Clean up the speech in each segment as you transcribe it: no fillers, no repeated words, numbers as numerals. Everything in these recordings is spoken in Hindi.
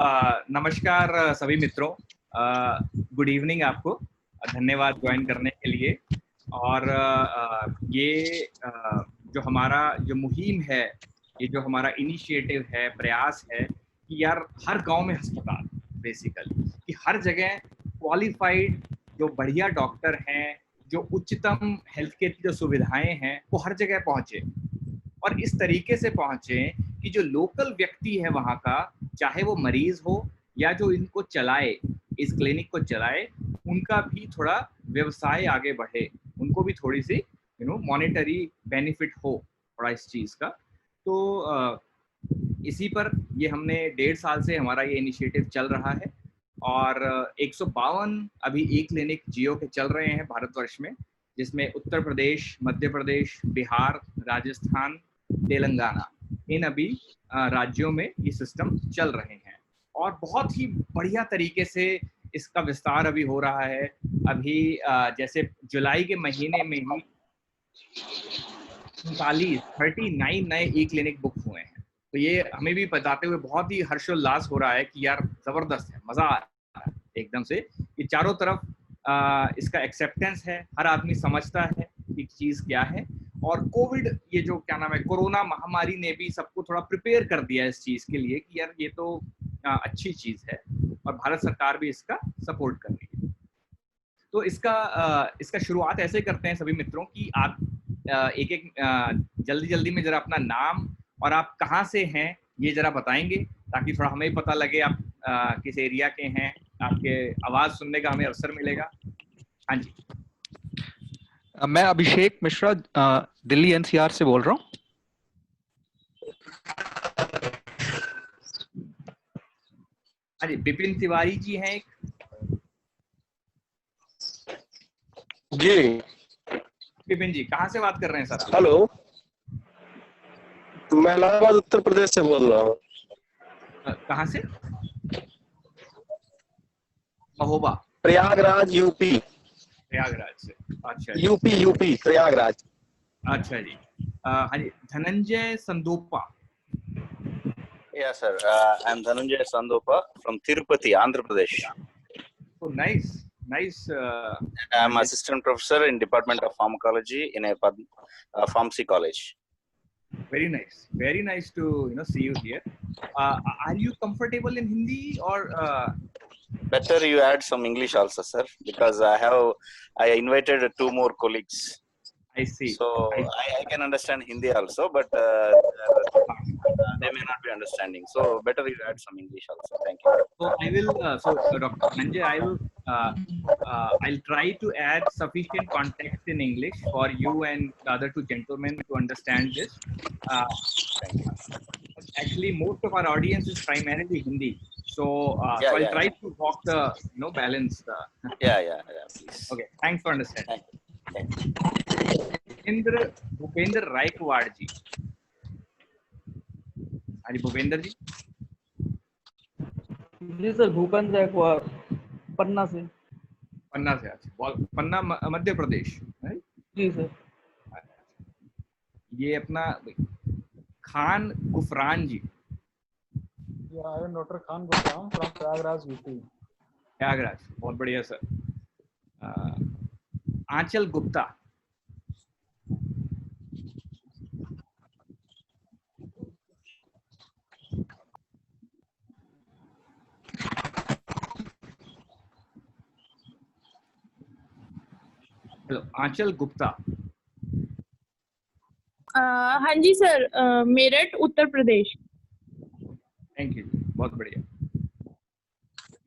नमस्कार सभी मित्रों। गुड इवनिंग आपको। धन्यवाद ज्वाइन करने के लिए। और ये जो हमारा जो मुहिम है, ये जो हमारा इनिशिएटिव है, प्रयास है कि यार हर गांव में अस्पताल, बेसिकली कि हर जगह क्वालिफाइड जो बढ़िया डॉक्टर हैं, जो उच्चतम हेल्थ केयर की जो सुविधाएं हैं वो हर जगह पहुंचे, और इस तरीके से पहुंचे कि जो लोकल व्यक्ति है वहाँ का, चाहे वो मरीज हो या जो इनको चलाए, इस क्लिनिक को चलाए, उनका भी थोड़ा व्यवसाय आगे बढ़े, उनको भी थोड़ी सी मॉनेटरी बेनिफिट हो थोड़ा इस चीज़ का। तो इसी पर ये हमने 1.5 साल से हमारा ये इनिशिएटिव चल रहा है, और 152 अभी ई क्लिनिक जियो के चल रहे हैं भारतवर्ष में, जिसमें उत्तर प्रदेश, मध्य प्रदेश, बिहार, राजस्थान, तेलंगाना, इन अभी राज्यों में ये सिस्टम चल रहे हैं, और बहुत ही बढ़िया तरीके से इसका विस्तार अभी हो रहा है। अभी जैसे जुलाई के महीने में ही 39 नए ई क्लिनिक बुक हुए हैं। तो ये हमें भी बताते हुए बहुत ही हर्षोल्लास हो रहा है कि यार जबरदस्त है, मजा आ रहा है एकदम से कि चारों तरफ इसका एक्सेप्टेंस है, हर आदमी समझता है कि चीज क्या है। और कोविड, ये जो क्या नाम है, कोरोना महामारी ने भी सबको थोड़ा प्रिपेयर कर दिया इस चीज के लिए कि यार ये तो अच्छी चीज है, और भारत सरकार भी इसका सपोर्ट कर रही है। तो इसका शुरुआत ऐसे करते हैं सभी मित्रों कि आप एक एक जल्दी जल्दी में जरा अपना नाम और आप कहाँ से हैं ये जरा बताएंगे, ताकि थोड़ा हमें पता लगे आप किस एरिया के हैं, आपके आवाज सुनने का हमें अवसर मिलेगा। हाँ जी। मैं अभिषेक मिश्रा दिल्ली एनसीआर से बोल रहा हूँ। हाँ जी, विपिन तिवारी जी हैं एक। जी विपिन जी कहाँ से बात कर रहे हैं सर? हेलो, मैं इलाहाबाद उत्तर प्रदेश से बोल रहा हूँ। कहाँ से? महोबा, प्रयागराज यूपी। प्रयागराज से, अच्छा जी। यूपी प्रयागराज। अच्छा जी। हाँ जी, Dhananjay संदोपा। Yes, sir. I'm Dhananjay Sandopa from Tirupati, Andhra Pradesh. Oh, nice, nice. I'm assistant professor in Department of Pharmacology in a pharmacy college. Very nice to see you here. Are you comfortable in Hindi or? Better you add some English also, sir, because I invited 2 more colleagues. I see. So I can understand Hindi also, but they may not be understanding. So better you add some English also. Thank you. So I will. Dr. Dhananjay, I will. I'll try to add sufficient context in English for you and the other 2 gentlemen to understand this. Actually, most of our audience is primarily Hindi, so so I'll try to walk the balance. Yeah, please. Okay, thanks for understanding. Thank you. Bhupendra Raikwad ji. हाँ जी, भूपेंद्र जी। जी सर, भूपेंद्र रायकवाड़, पन्ना से। पन्ना से? पन्ना मध्य प्रदेश है? जी सर। ये अपना Khan Gufran ji. I am doctor Khan Gufran from Prayagraj UP. Prayagraj, बहुत बढ़िया सर। आंचल गुप्ता। हेलो, आंचल गुप्ता। हाँ जी sir, Meerut Uttar Pradesh. Thank you, बहुत बढ़िया।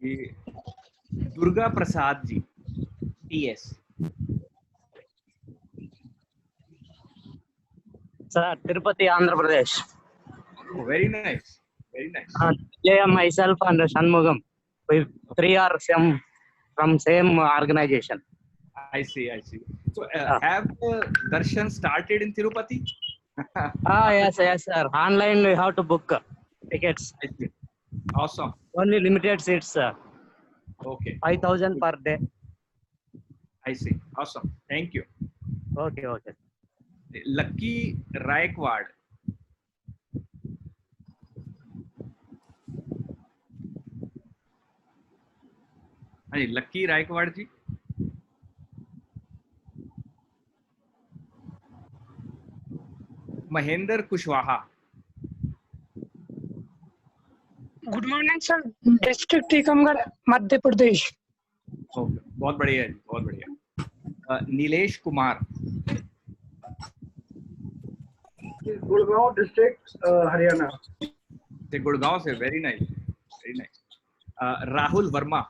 ये Durga Prasad ji, TS. Sir, Tirupati Andhra Pradesh. Very nice, very nice. Yeah, myself and Shanmugam. We 3 are from same organization. I see. So have darshan started in Tirupati? Yes, sir. Online we have to book tickets. I see. Awesome. Only limited seats. Okay. 5,000 per day. I see. Awesome. Thank you. Okay. Lucky Raikwad. हाँ जी, Lucky Raikwad ji. Mahendra Kushwaha. Good morning sir, district Tikamgarh, Madhya Pradesh. Okay, बहुत बढ़िया जी, बहुत बढ़िया। नीलेश कुमार। गुड़गांव डिस्ट्रिक्ट, हरियाणा। से गुड़गांव से, very nice, very nice. Rahul Verma.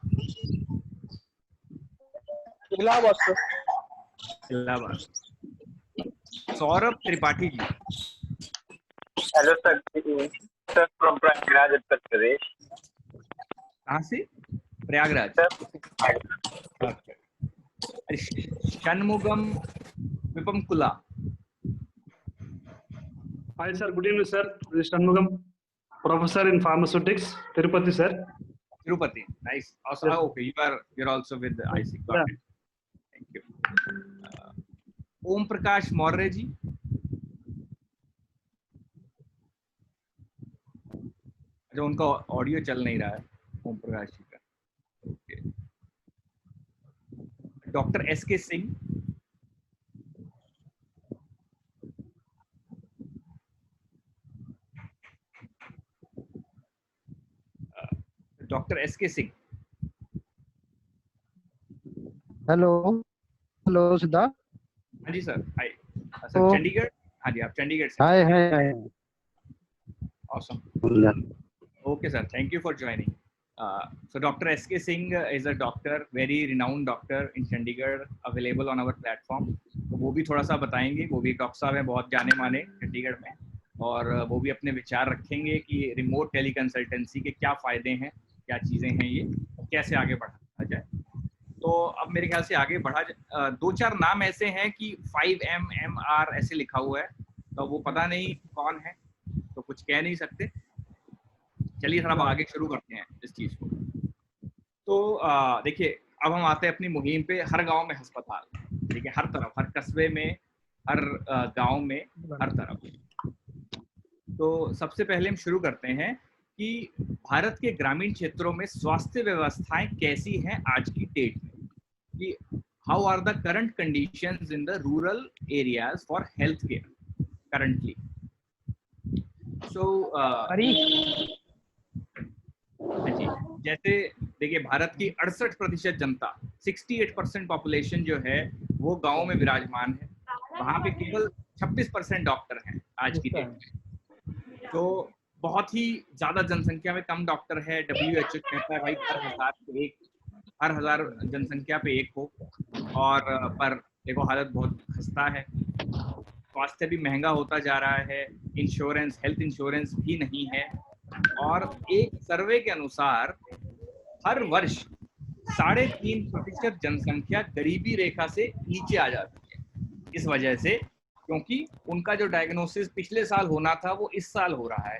Allahabad sir. Allahabad. Saurabh Tripathi ji. Hello sir, sir from Prayagraj Uttar Pradesh. कहाँ से? Prayagraj. Shanmugam विपमकुला। Hi sir, good evening sir. This is Shanmugam, professor in pharmaceutics, Tirupati sir. Tirupati, nice. Also, Yes. okay, you're also with the IC. Got Yeah. it. Thank you. Om Prakash Maurya ji. जो उनका ऑडियो चल नहीं रहा है, ओम प्रकाश जी का। ओके। डॉक्टर एस के सिंह। डॉक्टर एस के सिंह। Hello hello Siddharth. हाँ जी सर, हाय सर। चंडीगढ़। हाँ जी, आप चंडीगढ़ से। हाय हाय हाय। Awesome. Okay sir, thank you for joining. So Dr. S.K. Singh is a doctor, very renowned doctor in Chandigarh, available on our platform. तो वो भी थोड़ा सा बताएंगे। वो भी एक डॉक्टर साहब हैं, बहुत जाने माने चंडीगढ़ में, और वो भी अपने विचार रखेंगे कि रिमोट टेली कंसल्टेंसी के क्या फ़ायदे हैं, क्या चीज़ें हैं ये, कैसे आगे बढ़ा जाए। तो अब मेरे ख्याल से आगे बढ़ा जाए। दो चार नाम ऐसे हैं कि 5MMR ऐसे लिखा हुआ है, तो वो पता नहीं कौन है, तो कुछ कह नहीं सकते। चलिए थोड़ा आगे शुरू करते हैं इस चीज़ को। तो देखिए, अब हम आते हैं अपनी मुहिम पे। हर गांव में अस्पताल, ठीक है, हर तरफ, हर कस्बे में, हर गांव में, हर तरफ। तो सबसे पहले हम शुरू करते हैं कि भारत के ग्रामीण क्षेत्रों में स्वास्थ्य व्यवस्थाएं कैसी हैं आज की डेट में, कि how are the current conditions in the rural areas for health care currently. So जी, जैसे देखिए, भारत की 68% जनता, 68% पॉपुलेशन जो है वो गांव में विराजमान है। वहां पे केवल 26% डॉक्टर हैं आज की डेट में। तो बहुत ही ज्यादा जनसंख्या में कम डॉक्टर है। WHO कहता है भाई हर हजार जनसंख्या पे एक हो, और पर देखो हालत बहुत खस्ता है। स्वास्थ्य भी महंगा होता जा रहा है, इंश्योरेंस, हेल्थ इंश्योरेंस भी नहीं है, और एक सर्वे के अनुसार हर वर्ष 3.5% जनसंख्या गरीबी रेखा से नीचे आ जाती है। इस वजह से, क्योंकि उनका जो डायग्नोसिस पिछले साल होना था वो इस साल हो रहा है।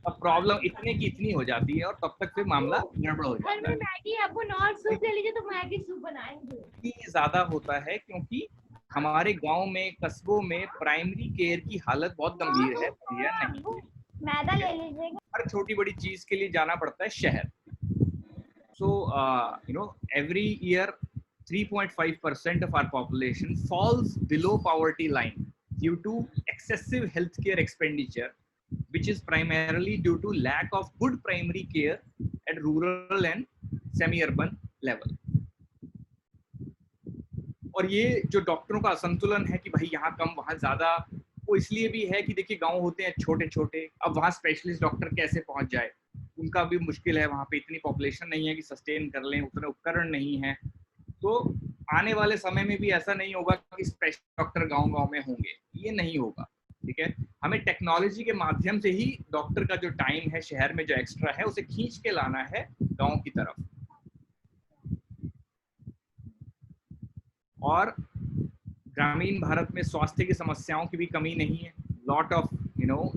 अब प्रॉब्लम इतने की इतनी हो जाती है, और तब तक फिर मामला गड़बड़ हो जाता है। मैगी आपको नॉट सूप ले लीजिए तो मैगी सूप बनाएंगे। ये ज्यादा होता है क्योंकि हमारे गांव में, कस्बों में प्राइमरी केयर की हालत बहुत गंभीर है, या नहीं? मैदा ले लीजिएगा। हर छोटी बड़ी चीज के लिए जाना पड़ता है शहर। So every year 3.5% of our population falls below poverty line due to excessive healthcare expenditure, which is primarily due to lack of good primary care at rural and semi-urban level. और ये जो डॉक्टरों का असंतुलन है कि भाई यहाँ कम वहाँ ज्यादा, वो इसलिए भी है कि देखिए गांव होते हैं छोटे छोटे, अब वहाँ स्पेशलिस्ट डॉक्टर कैसे पहुंच जाए, उनका भी मुश्किल है। वहाँ पे इतनी पॉपुलेशन नहीं है कि सस्टेन कर लें, उतने उपकरण नहीं है। तो आने वाले समय में भी ऐसा नहीं होगा कि स्पेशल डॉक्टर गांव-गांव में होंगे, ये नहीं होगा, ठीक है। हमें टेक्नोलॉजी के माध्यम से ही डॉक्टर का जो टाइम है शहर में जो एक्स्ट्रा है उसे खींच के लाना है गांव की तरफ। और ग्रामीण भारत में स्वास्थ्य की समस्याओं की भी कमी नहीं है। Lot of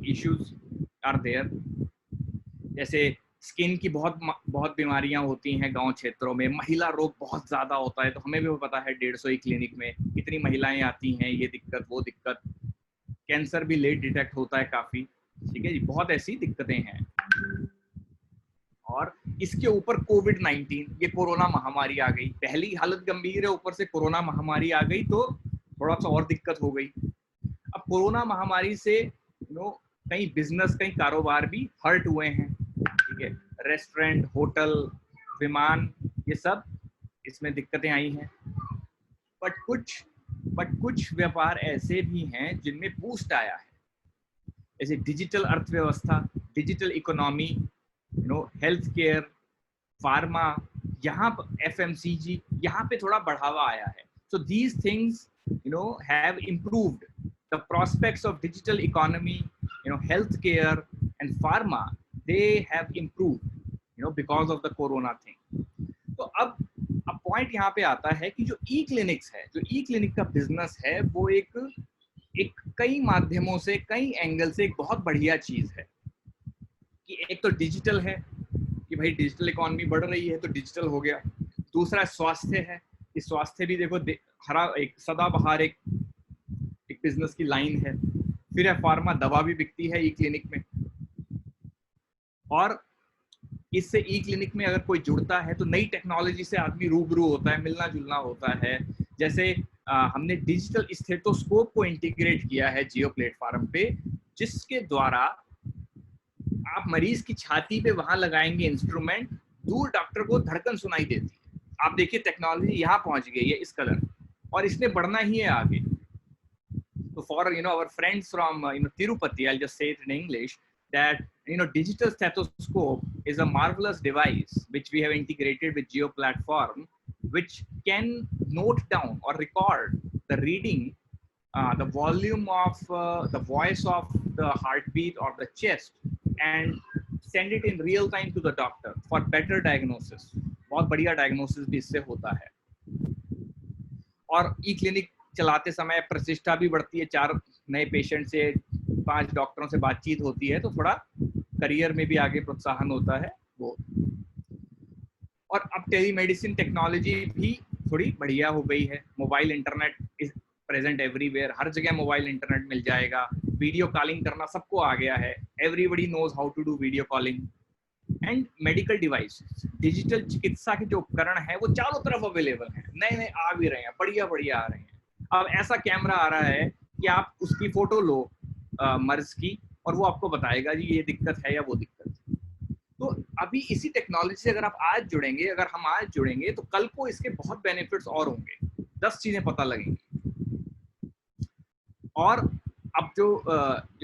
issues are there, जैसे स्किन की बहुत बीमारियां होती हैं गांव क्षेत्रों में। महिला रोग बहुत ज्यादा होता है, तो हमें भी पता है 150 ही क्लिनिक में कितनी महिलाएं आती हैं, ये दिक्कत वो दिक्कत। कैंसर भी लेट डिटेक्ट होता है काफी, ठीक है जी, बहुत ऐसी दिक्कतें हैं। और इसके ऊपर कोविड-19, ये कोरोना महामारी आ गई। पहली हालत गंभीर है, ऊपर से कोरोना महामारी आ गई तो थोड़ा सा और दिक्कत हो गई। अब कोरोना महामारी से कई बिजनेस, कई कारोबार भी हर्ट हुए हैं, ठीक है। रेस्टोरेंट, होटल, विमान, ये सब इसमें दिक्कतें आई हैं। बट कुछ व्यापार ऐसे भी हैं जिनमें बूस्ट आया है, जैसे डिजिटल अर्थव्यवस्था, digital economy, health care, pharma, यहाँ पर एफएमसीजी, यहाँ पे थोड़ा बढ़ावा आया है। So these things have improved the prospects of digital economy, healthcare and pharma. They have improved because of the corona thing. तो अब पॉइंट यहाँ पे आता है कि जो ई क्लिनिक्स है, जो ई क्लिनिक का बिजनेस है, वो एक कई माध्यमों से, कई एंगल से एक बहुत बढ़िया चीज है कि एक तो डिजिटल है कि भाई डिजिटल इकोनॉमी बढ़ रही है तो डिजिटल हो गया। दूसरा स्वास्थ्य है, इस स्वास्थ्य भी देखो एक सदाबहार एक बिजनेस की लाइन है। फिर है फार्मा, दवा भी बिकती है ई क्लिनिक में। और इससे ई क्लिनिक में अगर कोई जुड़ता है तो नई टेक्नोलॉजी से आदमी रूबरू होता है, मिलना जुलना होता है। जैसे हमने डिजिटल स्टेथोस्कोप को इंटीग्रेट किया है जियो प्लेटफॉर्म पे, जिसके द्वारा आप मरीज की छाती पे वहां लगाएंगे इंस्ट्रूमेंट, दूर डॉक्टर को धड़कन सुनाई देती है। आप देखिए टेक्नोलॉजी यहाँ पहुंच गई है इस कदर, और इसने बढ़ना ही है आगे। So for our friends from Tirupati, I'll just say it in English that digital stethoscope is a marvelous device which we have integrated with Geo platform, which can note down or record the reading, the volume of the voice of the heartbeat or the chest, and send it in real time to the doctor for better diagnosis. बहुत बढ़िया डायग्नोसिस भी इससे होता है। और ई क्लिनिक चलाते समय प्रतिष्ठा भी बढ़ती है। 4 नए पेशेंट से 5 डॉक्टरों से बातचीत होती है तो थोड़ा करियर में भी आगे प्रोत्साहन होता है वो। और अब टेलीमेडिसिन टेक्नोलॉजी भी थोड़ी बढ़िया हो गई है। Mobile internet is present everywhere, हर जगह मोबाइल इंटरनेट मिल जाएगा। वीडियो कॉलिंग करना सबको आ गया है, everybody knows how to do video calling. And medical devices, digital चिकित्सा के जो उपकरण है वो चारों तरफ अवेलेबल हैं, नए नए आ भी रहे हैं, बढ़िया बढ़िया आ रहे हैं। अब ऐसा कैमरा आ रहा है कि आप उसकी फोटो लो मर्ज की, और वो आपको बताएगा जी ये दिक्कत है या वो दिक्कत है। तो अभी इसी टेक्नोलॉजी से अगर आप आज जुड़ेंगे, अगर हम आज जुड़ेंगे तो कल को इसके बहुत बेनिफिट्स और होंगे, 10 चीजें पता लगेंगी। और अब जो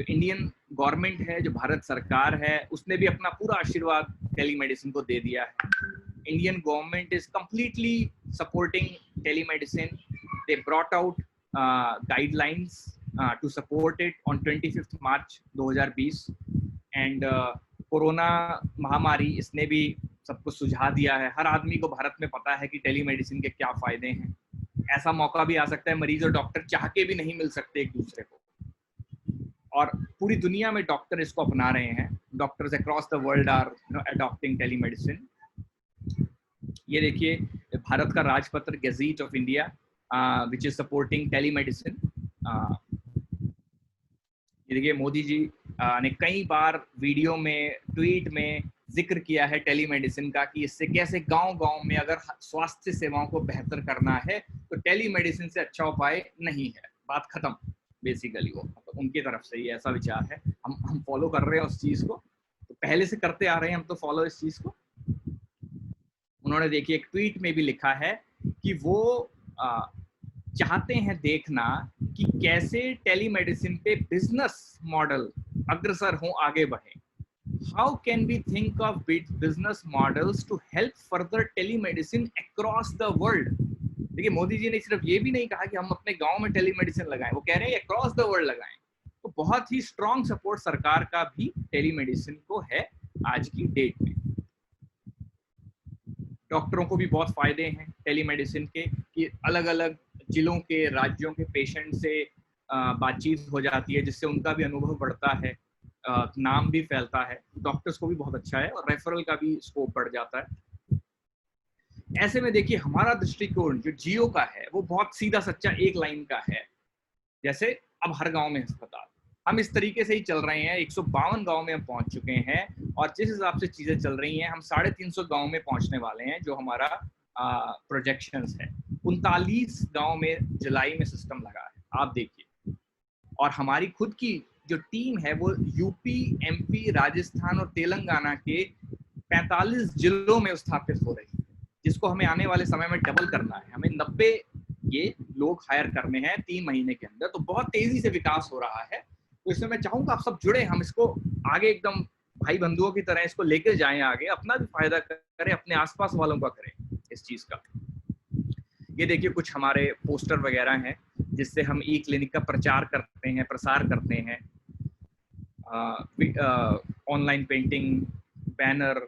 इंडियन गवर्नमेंट है, जो भारत सरकार है, उसने भी अपना पूरा आशीर्वाद टेलीमेडिसिन को दे दिया है। Indian government is completely supporting telemedicine. They brought out guidelines to support it on 25th March 2020 and corona महामारी इसने भी सबको सुझा दिया है। हर आदमी को भारत में पता है कि टेलीमेडिसिन के क्या फायदे हैं। ऐसा मौका भी आ सकता है मरीज और डॉक्टर चाह के भी नहीं मिल सकते एक दूसरे को, और पूरी दुनिया में डॉक्टर इसको अपना रहे हैं। Doctors across the world are adopting telemedicine. ये देखिए भारत का राजपत्र gazette of India which is supporting telemedicine. ये देखिए मोदी जी ने कई बार वीडियो में, ट्वीट में जिक्र किया है टेलीमेडिसिन का कि इससे कैसे गांव-गांव में अगर स्वास्थ्य सेवाओं को बेहतर करना है तो टेलीमेडिसिन से अच्छा उपाय नहीं है। बात खत्म। बेसिकली वो उनकी तरफ से ही ऐसा विचार है। हम फॉलो कर रहे हैं उस चीज को, तो पहले से करते आ रहे हैं हम तो फॉलो इस चीज को। उन्होंने देखिए एक ट्वीट में भी लिखा है कि वो चाहते हैं देखना कि कैसे टेलीमेडिसिन पे बिजनेस मॉडल अग्रसर हों, आगे बढ़े। How can we think of business models to help further telemedicine across the world. देखिए मोदी जी ने सिर्फ ये भी नहीं कहा कि हम अपने गांव में टेलीमेडिसिन लगाएं, वो कह रहे हैं अक्रॉस द वर्ल्ड लगाएं। तो बहुत ही स्ट्रॉन्ग सपोर्ट सरकार का भी टेलीमेडिसिन को है आज की डेट में। डॉक्टरों को भी बहुत फायदे हैं टेलीमेडिसिन के कि अलग अलग जिलों के, राज्यों के पेशेंट से बातचीत हो जाती है, जिससे उनका भी अनुभव बढ़ता है, नाम भी फैलता है। डॉक्टर्स को भी बहुत अच्छा है और रेफरल का भी स्कोप बढ़ जाता है। ऐसे में देखिए हमारा दृष्टिकोण जो जियो का है वो बहुत सीधा सच्चा एक लाइन का है। जैसे अब हर गांव में अस्पताल, हम इस तरीके से ही चल रहे हैं। 152 गांव में हम पहुंच चुके हैं और जिस हिसाब से चीजें चल रही हैं हम 350 गांव में पहुंचने वाले हैं, जो हमारा प्रोजेक्शंस है। 39 गांव में जुलाई में सिस्टम लगा है, आप देखिए। और हमारी खुद की जो टीम है वो यूपी, एमपी, राजस्थान और तेलंगाना के 45 जिलों में स्थापित हो रही है, जिसको हमें आने वाले समय में डबल करना है। हमें 90 ये लोग हायर करने हैं 3 महीने के अंदर। तो बहुत तेजी से विकास हो रहा है। तो इसमें मैं चाहूंगा आप सब जुड़े, हम इसको आगे एकदम भाई बंधुओं की तरह इसको लेकर जाएं आगे, अपना भी फायदा करें, अपने आसपास वालों का करें इस चीज का। ये देखिए कुछ हमारे पोस्टर वगैरह हैं जिससे हम ई क्लिनिक का प्रचार करते हैं, प्रसार करते हैं। Online painting, banner,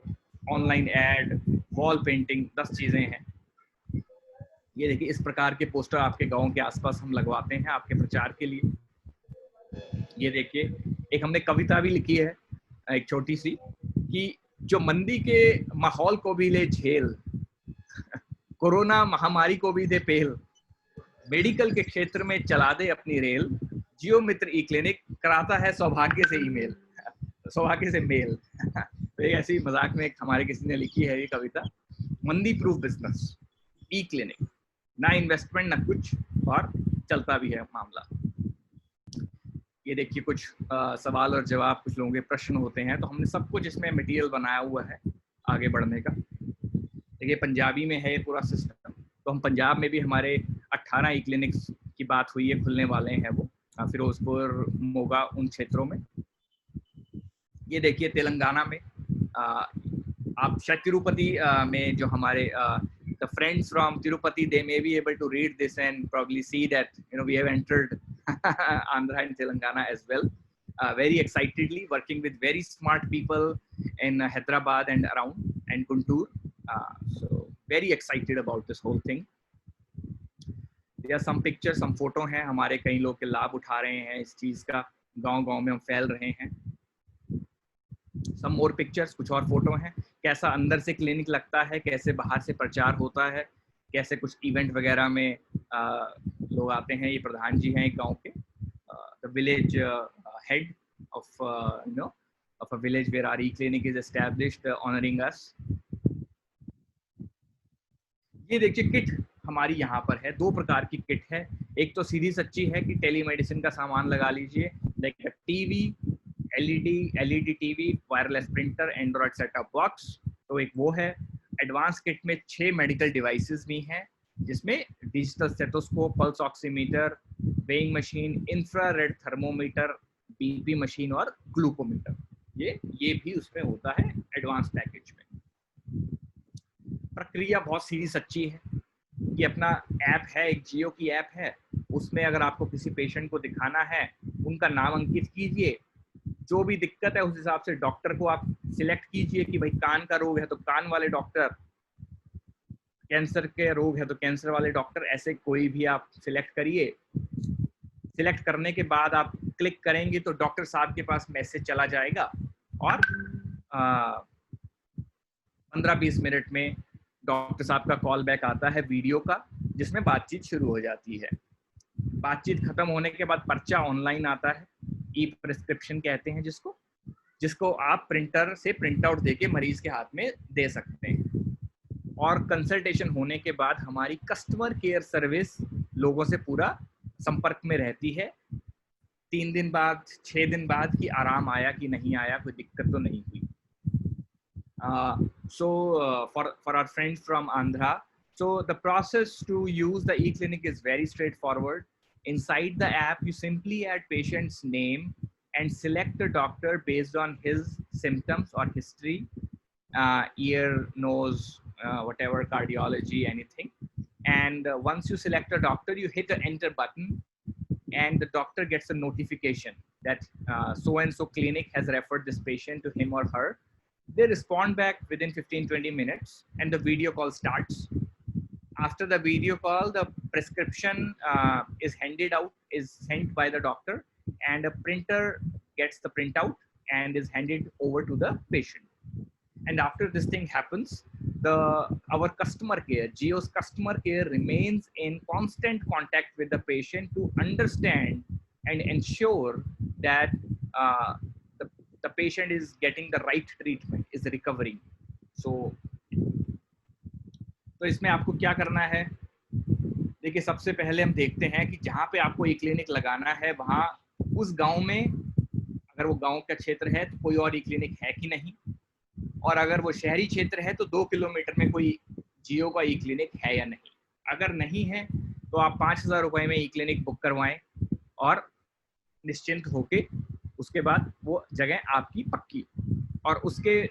online ad, wall painting, 10 चीजें हैं। ये देखिए इस प्रकार के पोस्टर आपके गांव के आसपास हम लगवाते हैं आपके प्रचार के लिए। ये देखिए एक हमने कविता भी लिखी है, एक छोटी सी, कि जो मंदी के माहौल को भी ले झेल, कोरोना महामारी को भी दे पेल, मेडिकल के क्षेत्र में चला दे अपनी रेल, जियो मित्र ई क्लिनिक कराता है सौभाग्य से ईमेल, सौभाग्य से मेल। तो एक ऐसी मजाक में एक हमारे किसी ने लिखी है ये कविता। मंदी प्रूफ बिजनेस, ई क्लिनिक, ना इन्वेस्टमेंट ना कुछ, और चलता भी है मामला। ये देखिए कुछ सवाल और जवाब, कुछ लोगों के प्रश्न होते हैं, तो हमने सब कुछ इसमें मटेरियल बनाया हुआ है आगे बढ़ने का। देखिए पंजाबी में है ये पूरा सिस्टम, तो हम पंजाब में भी हमारे 18 ई क्लिनिक्स की बात हुई है, खुलने वाले हैं वो फिरोजपुर, मोगा, उन क्षेत्रों में। ये देखिए तेलंगाना में आप शायद तिरुपति में जो हमारे the friends from Tirupati, they may be able to read this and probably see that we have entered Andhra and Telangana as well, very excitedly, working with very smart people in Hyderabad and around, and Guntur. So very excited about this whole thing. There are some pictures, some photo हैं हमारे, कई लोग के लाभ उठा रहे हैं इस चीज का, गांव-गांव में हम फैल रहे हैं। Some more pictures, कुछ और फोटो हैं, कैसा अंदर से क्लिनिक लगता है, कैसे बाहर से प्रचार होता है, कैसे कुछ इवेंट वगैरह में लोग आते हैं। ये प्रधान जी हैं एक गांव के, the village head of of a village where our e-clinic is established, honoring us. ये देखिए किट हमारी यहाँ पर है, 2 प्रकार की किट है। एक तो सीधी सच्ची है कि टेलीमेडिसिन का सामान लगा लीजिए, like TV, LED TV, wireless printer, Android setup box, तो एक वो है। एडवांस किट में 6 मेडिकल डिवाइसेस भी हैं, जिसमें digital stethoscope, pulse oximeter, weighing machine, infrared thermometer, BP machine और ग्लूकोमीटर, ये भी उसमें होता है एडवांस पैकेज में। प्रक्रिया बहुत सीधी सच्ची है। ये अपना ऐप है, एक जियो की ऐप है, उसमें अगर आपको किसी पेशेंट को दिखाना है, उनका नाम अंकित कीजिए, जो भी दिक्कत है उस हिसाब से डॉक्टर को आप सिलेक्ट कीजिए कि भाई कान का रोग है तो कान वाले डॉक्टर, कैंसर के रोग है तो कैंसर वाले डॉक्टर, ऐसे कोई भी आप सिलेक्ट करिए। सिलेक्ट करने के बाद आप क्लिक करेंगे तो डॉक्टर साहब के पास मैसेज चला जाएगा और 15-20 मिनट में डॉक्टर साहब का कॉल बैक आता है वीडियो का, जिसमें बातचीत शुरू हो जाती है। बातचीत खत्म होने के बाद पर्चा ऑनलाइन आता है, ई प्रिस्क्रिप्शन कहते हैं जिसको आप प्रिंटर से प्रिंट आउट देके मरीज के हाथ में दे सकते हैं। और कंसल्टेशन होने के बाद हमारी कस्टमर केयर सर्विस लोगों से पूरा संपर्क में रहती है, 3 दिन बाद, 6 दिन बाद कि आराम आया कि नहीं आया, कोई दिक्कत तो नहीं हुई। For our friends from Andhra, so the process to use the e-clinic is very straightforward. Inside the app, you simply add patient's name and select a doctor based on his symptoms or history, ear, nose, whatever, cardiology, anything. And once you select a doctor, you hit the enter button and the doctor gets a notification that so-and-so clinic has referred this patient to him or her. They respond back within 15-20 minutes and the video call starts. After the video call, the prescription is sent by the doctor, and a printer gets the printout and is handed over to the patient. And after this thing happens, our customer care, Jio's customer care, remains in constant contact with the patient to understand and ensure that the patient is getting the right treatment, is recovering. So इसमें आपको क्या करना है? देखिए, सबसे पहले हम देखते हैं कि जहाँ पे आपको ई क्लिनिक लगाना है वहाँ उस गांव में, अगर वो गांव का क्षेत्र है तो कोई और ई क्लिनिक है कि नहीं, और अगर वो शहरी क्षेत्र है तो 2 किलोमीटर में कोई जियो का ई क्लिनिक है या नहीं। अगर नहीं है तो आप 5,000 रुपए में ई क्लिनिक बुक करवाएं और निश्चिंत होके उसके बाद वो जगह आपकी पक्की, और उसके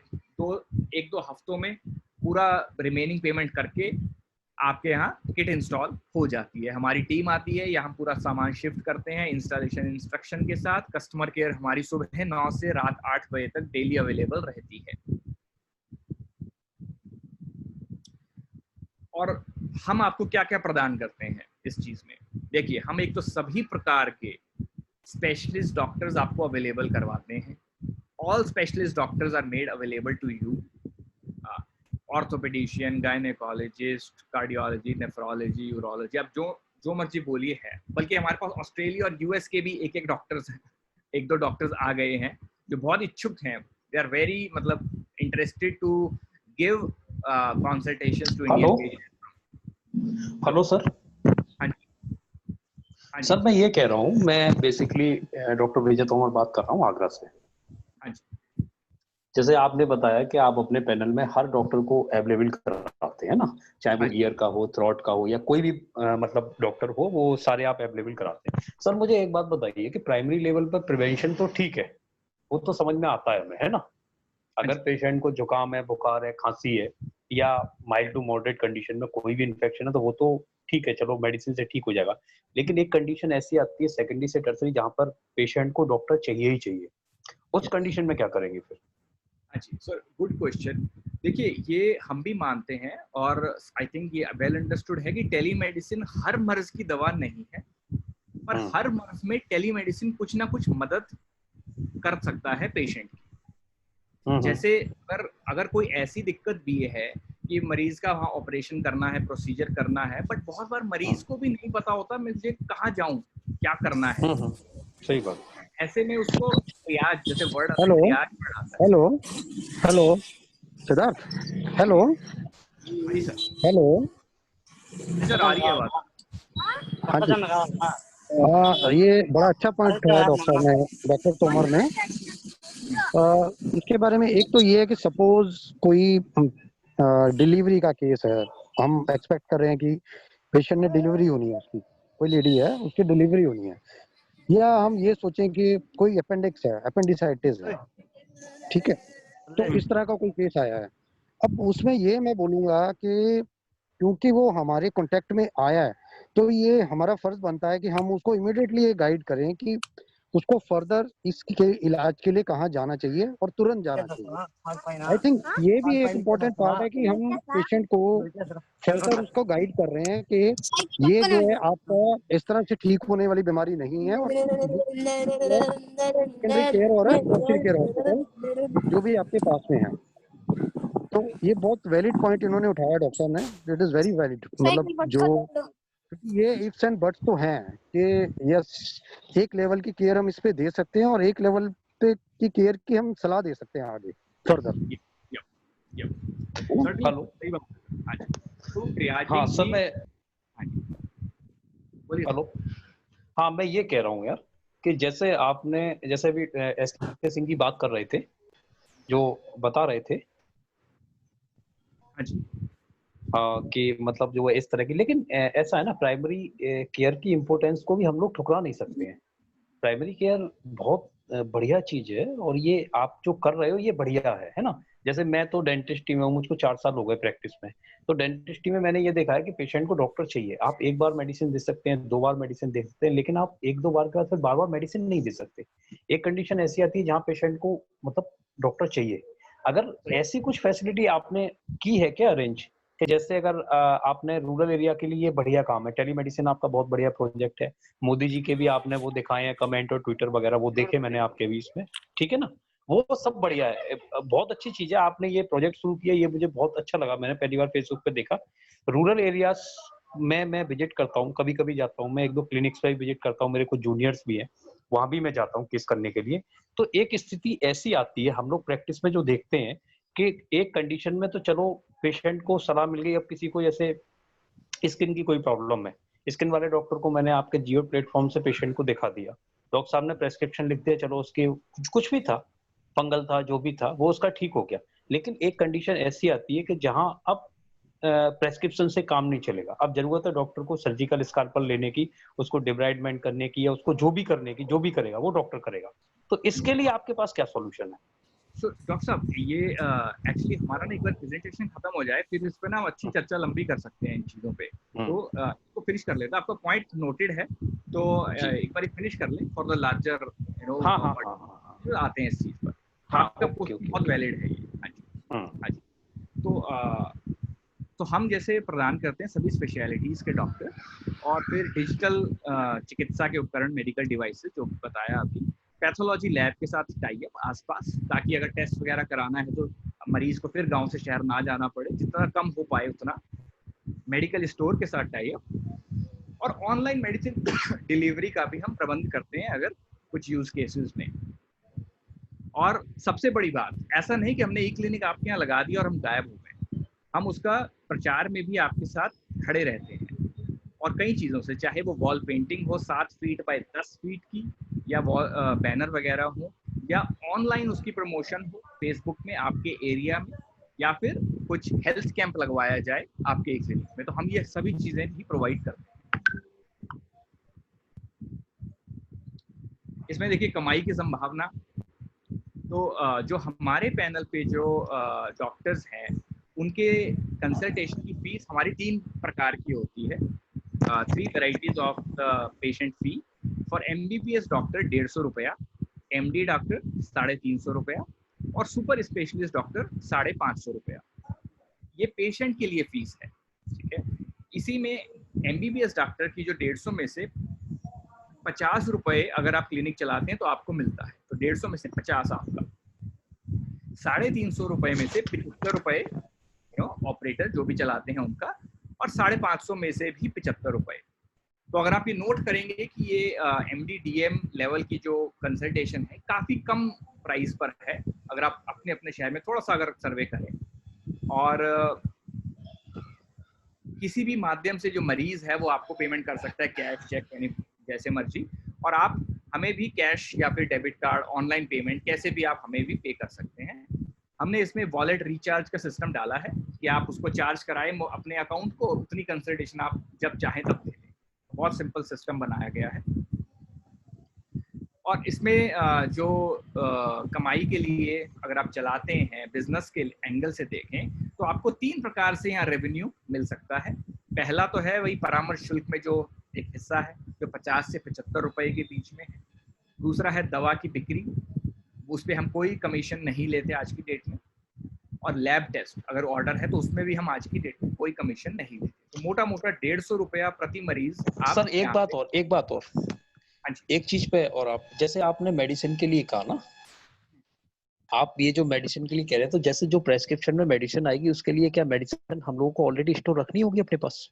1-2 हफ्तों में पूरा रिमेनिंग पेमेंट करके आपके यहाँ किट इंस्टॉल हो जाती है। हमारी टीम आती है, यहाँ पूरा सामान शिफ्ट करते हैं इंस्टॉलेशन इंस्ट्रक्शन के साथ। कस्टमर केयर हमारी सुबह 9 से रात 8 बजे तक डेली अवेलेबल रहती है। और हम आपको क्या क्या प्रदान करते हैं इस चीज में? देखिए, हम एक तो सभी प्रकार के स्पेशलिस्ट डॉक्टर्स आपको अवेलेबल करवाते हैं। All specialist doctors are made available to you, orthopaedician, gynaecologist, cardiology, nephrology, urology, आप जो मर्जी बोलिए है। बल्कि हमारे पास ऑस्ट्रेलिया और यूएस के भी एक डॉक्टर्स हैं, 1-2 डॉक्टर्स आ गए हैं जो बहुत इच्छुक हैं। They are very interested to give consultations to Indian patients. Hello sir. हाँ जी सर, मैं ये कह रहा हूँ, मैं बेसिकली डॉक्टर विजय तोमर बात कर रहा हूँ आगरा से। हाँ जी। जैसे आपने बताया कि आप अपने पैनल में हर डॉक्टर को अवेलेबल कराते हैं ना, चाहे वो ईयर का हो, थ्रोट का हो, या कोई भी डॉक्टर हो, वो सारे आप अवेलेबल कराते हैं। सर, मुझे एक बात बताइए कि प्राइमरी लेवल पर प्रिवेंशन तो ठीक है, वो तो समझ में आता है हमें, है ना। अगर पेशेंट को जुकाम है, बुखार है, खांसी है, या माइल्ड टू मॉडरेट कंडीशन में कोई भी इन्फेक्शन है, तो वो तो ठीक है, चलो मेडिसिन से ठीक हो जाएगा। लेकिन एक कंडीशन ऐसी आती है सेकेंडरी से टर्सरी, जहाँ पर पेशेंट को डॉक्टर चाहिए ही चाहिए। उस कंडीशन में क्या करेंगे फिर? जी सर, गुड क्वेश्चन। देखिए, ये हम भी मानते हैं और आई थिंक ये वेल अंडरस्टूड है कि टेलीमेडिसिन हर मर्ज की दवा नहीं है, पर हर मर्ज में टेलीमेडिसिन कुछ ना कुछ मदद कर सकता है पेशेंट की। जैसे अगर कोई ऐसी दिक्कत भी है कि मरीज का वहाँ ऑपरेशन करना है, प्रोसीजर करना है, बट बहुत बार मरीज को भी नहीं पता होता मुझे कहाँ जाऊं, क्या करना है। सही बात। ऐसे में उसको रियाज, जैसे word hello hello hello Siddharth, hello hello sir, आ रही है आवाज? हाँ जी। ये बड़ा अच्छा पॉइंट उठाया डॉक्टर तोमर ने। इसके बारे में एक तो ये है कि सपोज कोई डिलीवरी का केस है, हम एक्सपेक्ट कर रहे हैं कि पेशेंट ने डिलीवरी होनी है, उसकी कोई लेडी है, उसकी डिलीवरी होनी है, या हम ये सोचें कि कोई अपेंडिक्स है, अपेंडिसाइटिस है, ठीक है, तो इस तरह का कोई केस आया है। अब उसमें ये मैं बोलूँगा कि क्योंकि वो हमारे कांटेक्ट में आया है, तो ये हमारा फर्ज बनता है कि हम उसको इमीडिएटली ये गाइड करें कि उसको फर्दर इसके इलाज के लिए कहाँ जाना चाहिए और तुरंत जाना चाहिए। आई थिंक ये भी एक इम्पोर्टेंट पार्ट है कि हम पेशेंट को फर्दर उसको गाइड कर रहे हैं कि ये जो है आपका इस तरह से ठीक होने वाली बीमारी नहीं है, और सेकेंडरी केयर और टर्शियरी केयर हॉस्पिटल जो भी आपके पास में है। तो ये बहुत वैलिड पॉइंट इन्होंने उठाया डॉक्टर ने, इट इज वेरी वैलिड। मतलब जो ये इफ्स एंड बट्स तो हैं कि यस, एक लेवल की केयर हम इस पे दे सकते हैं और एक लेवल पे की केयर की हम सलाह दे सकते हैं आगे फर्दर। हाँ सर, मैं हेलो, हाँ मैं ये कह रहा हूँ यार कि जैसे आपने जैसे भी एस.के. सिंह की बात कर रहे थे, जो बता रहे थे कि मतलब जो इस तरह की, लेकिन ऐसा है ना, प्राइमरी केयर की इम्पोर्टेंस को भी हम लोग ठुकरा नहीं सकते हैं। प्राइमरी केयर बहुत बढ़िया चीज है, और ये आप जो कर रहे हो ये बढ़िया है ना। जैसे मैं तो डेंटिस्ट्री में हूँ, मुझको 4 साल हो गए प्रैक्टिस में, तो डेंटिस्ट्री में मैंने ये देखा है कि पेशेंट को डॉक्टर चाहिए। आप एक बार मेडिसिन दे सकते हैं, 2 बार मेडिसिन दे सकते हैं, लेकिन आप 1-2 बार के बाद फिर बार-बार मेडिसिन नहीं दे सकते। एक कंडीशन ऐसी आती है जहाँ पेशेंट को मतलब डॉक्टर चाहिए। अगर ऐसी कुछ फैसिलिटी आपने की है क्या अरेंज, कि जैसे अगर आपने रूरल एरिया के लिए ये बढ़िया काम है, टेलीमेडिसिन आपका बहुत बढ़िया प्रोजेक्ट है, मोदी जी के भी आपने वो दिखाए हैं कमेंट और ट्विटर वगैरह, वो देखे मैंने आपके भी इसमें, ठीक है ना, वो सब बढ़िया है, बहुत अच्छी चीज है। आपने ये प्रोजेक्ट शुरू किया, ये मुझे बहुत अच्छा लगा, मैंने पहली बार फेसबुक पे देखा। रूरल एरियाज में मैं विजिट करता हूँ, कभी कभी जाता हूँ, मैं 1-2 क्लिनिक्स पे विजिट करता हूँ, मेरे कुछ जूनियर्स भी हैं, वहां भी मैं जाता हूँ केस करने के लिए। तो एक स्थिति ऐसी आती है, हम लोग प्रैक्टिस में जो देखते हैं कि एक कंडीशन में तो चलो पेशेंट को सलाह मिल गई, अब किसी को जैसे स्किन की कोई प्रॉब्लम है, स्किन वाले डॉक्टर को मैंने आपके जियो प्लेटफॉर्म से पेशेंट को दिखा दिया, डॉक्टर साहब ने प्रेस्क्रिप्शन लिख दिया, चलो उसके कुछ भी था, फंगल था, जो भी था वो उसका ठीक हो गया। लेकिन एक कंडीशन ऐसी आती है कि जहां अब प्रेस्क्रिप्शन से काम नहीं चलेगा, अब जरूरत है डॉक्टर को सर्जिकल स्काल्पल लेने की, उसको डिब्राइडमेंट करने की, या उसको जो भी करने की, जो भी करेगा वो डॉक्टर करेगा। तो इसके लिए आपके पास क्या सॉल्यूशन है? So, डॉक्टर साहब ये एक्चुअली हमारा ना एक बार प्रेजेंटेशन खत्म हो जाए, फिर इस पे ना हम अच्छी चर्चा लंबी कर सकते हैं इन चीजों पे। तो इसको फिनिश कर लेते हैं, आपका पॉइंट नोटेड है, तो एक बार फिनिश कर लें फॉर द लार्जर आते हैं इस चीज पर। आपका बहुत वैलिड है ये। हाँ जी। तो हम जैसे प्रदान करते हैं सभी स्पेशलिटीज के डॉक्टर, और फिर डिजिटल चिकित्सा के उपकरण, मेडिकल डिवाइसेस जो बताया अभी, पैथोलॉजी लैब के साथ टाई अप आसपास, ताकि अगर टेस्ट वगैरह कराना है तो मरीज को फिर गांव से शहर ना जाना पड़े, जितना कम हो पाए उतना। मेडिकल स्टोर के साथ टाई अप, और ऑनलाइन मेडिसिन डिलीवरी का भी हम प्रबंध करते हैं अगर कुछ यूज केसेस में। और सबसे बड़ी बात, ऐसा नहीं कि हमने ई क्लिनिक आपके यहाँ लगा दिया और हम गायब हो गए, हम उसका प्रचार में भी आपके साथ खड़े रहते हैं, और कई चीज़ों से, चाहे वो वॉल पेंटिंग हो 7 फीट बाय 10 फीट की, या बैनर वगैरह हो, या ऑनलाइन उसकी प्रमोशन हो फेसबुक में आपके एरिया में, या फिर कुछ हेल्थ कैंप लगवाया जाए आपके क्लिनिक में, तो हम ये सभी चीज़ें भी प्रोवाइड करते हैं। इसमें देखिए कमाई की संभावना, तो जो हमारे पैनल पे जो डॉक्टर्स हैं उनके कंसल्टेशन की फीस हमारी 3 प्रकार की होती है। 3 varieties of the patient fee. For MBBS doctor 150 रुपया, MD डॉक्टर 350 रुपया, और सुपर स्पेशलिस्ट डॉक्टर 550 रुपया। ये पेशेंट के लिए फीस है, ठीक है। इसी में MBBS डॉक्टर की जो 150 में से 50 रुपए अगर आप क्लिनिक चलाते हैं तो आपको मिलता है, तो 150 में से 50 आपका। 350 रुपए में से 75 रुपए ऑपरेटर जो भी चलाते हैं उनका, और 550 में से भी 75 रुपए। तो अगर आप ये नोट करेंगे कि ये MD DM लेवल की जो कंसल्टेशन है काफी कम प्राइस पर है, अगर आप अपने अपने शहर में थोड़ा सा अगर सर्वे करें, और किसी भी माध्यम से जो मरीज है वो आपको पेमेंट कर सकता है, कैश, चेक, यानी जैसे मर्जी, और आप हमें भी कैश या फिर डेबिट कार्ड, ऑनलाइन पेमेंट, कैसे भी आप हमें भी पे कर सकते हैं। हमने इसमें वॉलेट रिचार्ज का सिस्टम डाला है कि आप उसको चार्ज कराएं अपने अकाउंट को, उतनी कंसल्टेशन आप जब चाहें तब दे दें। बहुत सिंपल सिस्टम बनाया गया है। और इसमें जो कमाई के लिए अगर आप चलाते हैं, बिजनेस के एंगल से देखें, तो आपको 3 प्रकार से यहाँ रेवेन्यू मिल सकता है। पहला तो है वही परामर्श शुल्क में जो एक हिस्सा है जो 50 से 75 रुपए के बीच में है। दूसरा है दवा की बिक्री, उस पर हम कोई कमीशन नहीं लेते आज की डेट में। और लैब टेस्ट अगर ऑर्डर है तो उसमें भी हम आज की डेट में कोई कमीशन नहीं लेते। तो मोटा मोटा 150 रुपया प्रति मरीज। सर एक बात और एक चीज पे, और आप जैसे आपने मेडिसिन के लिए कहा ना, आप ये जो मेडिसिन के लिए कह रहे हैं, तो जैसे जो प्रेस्क्रिप्शन में मेडिसिन आएगी उसके लिए क्या मेडिसिन हम लोगों को ऑलरेडी स्टोर रखनी होगी अपने पास,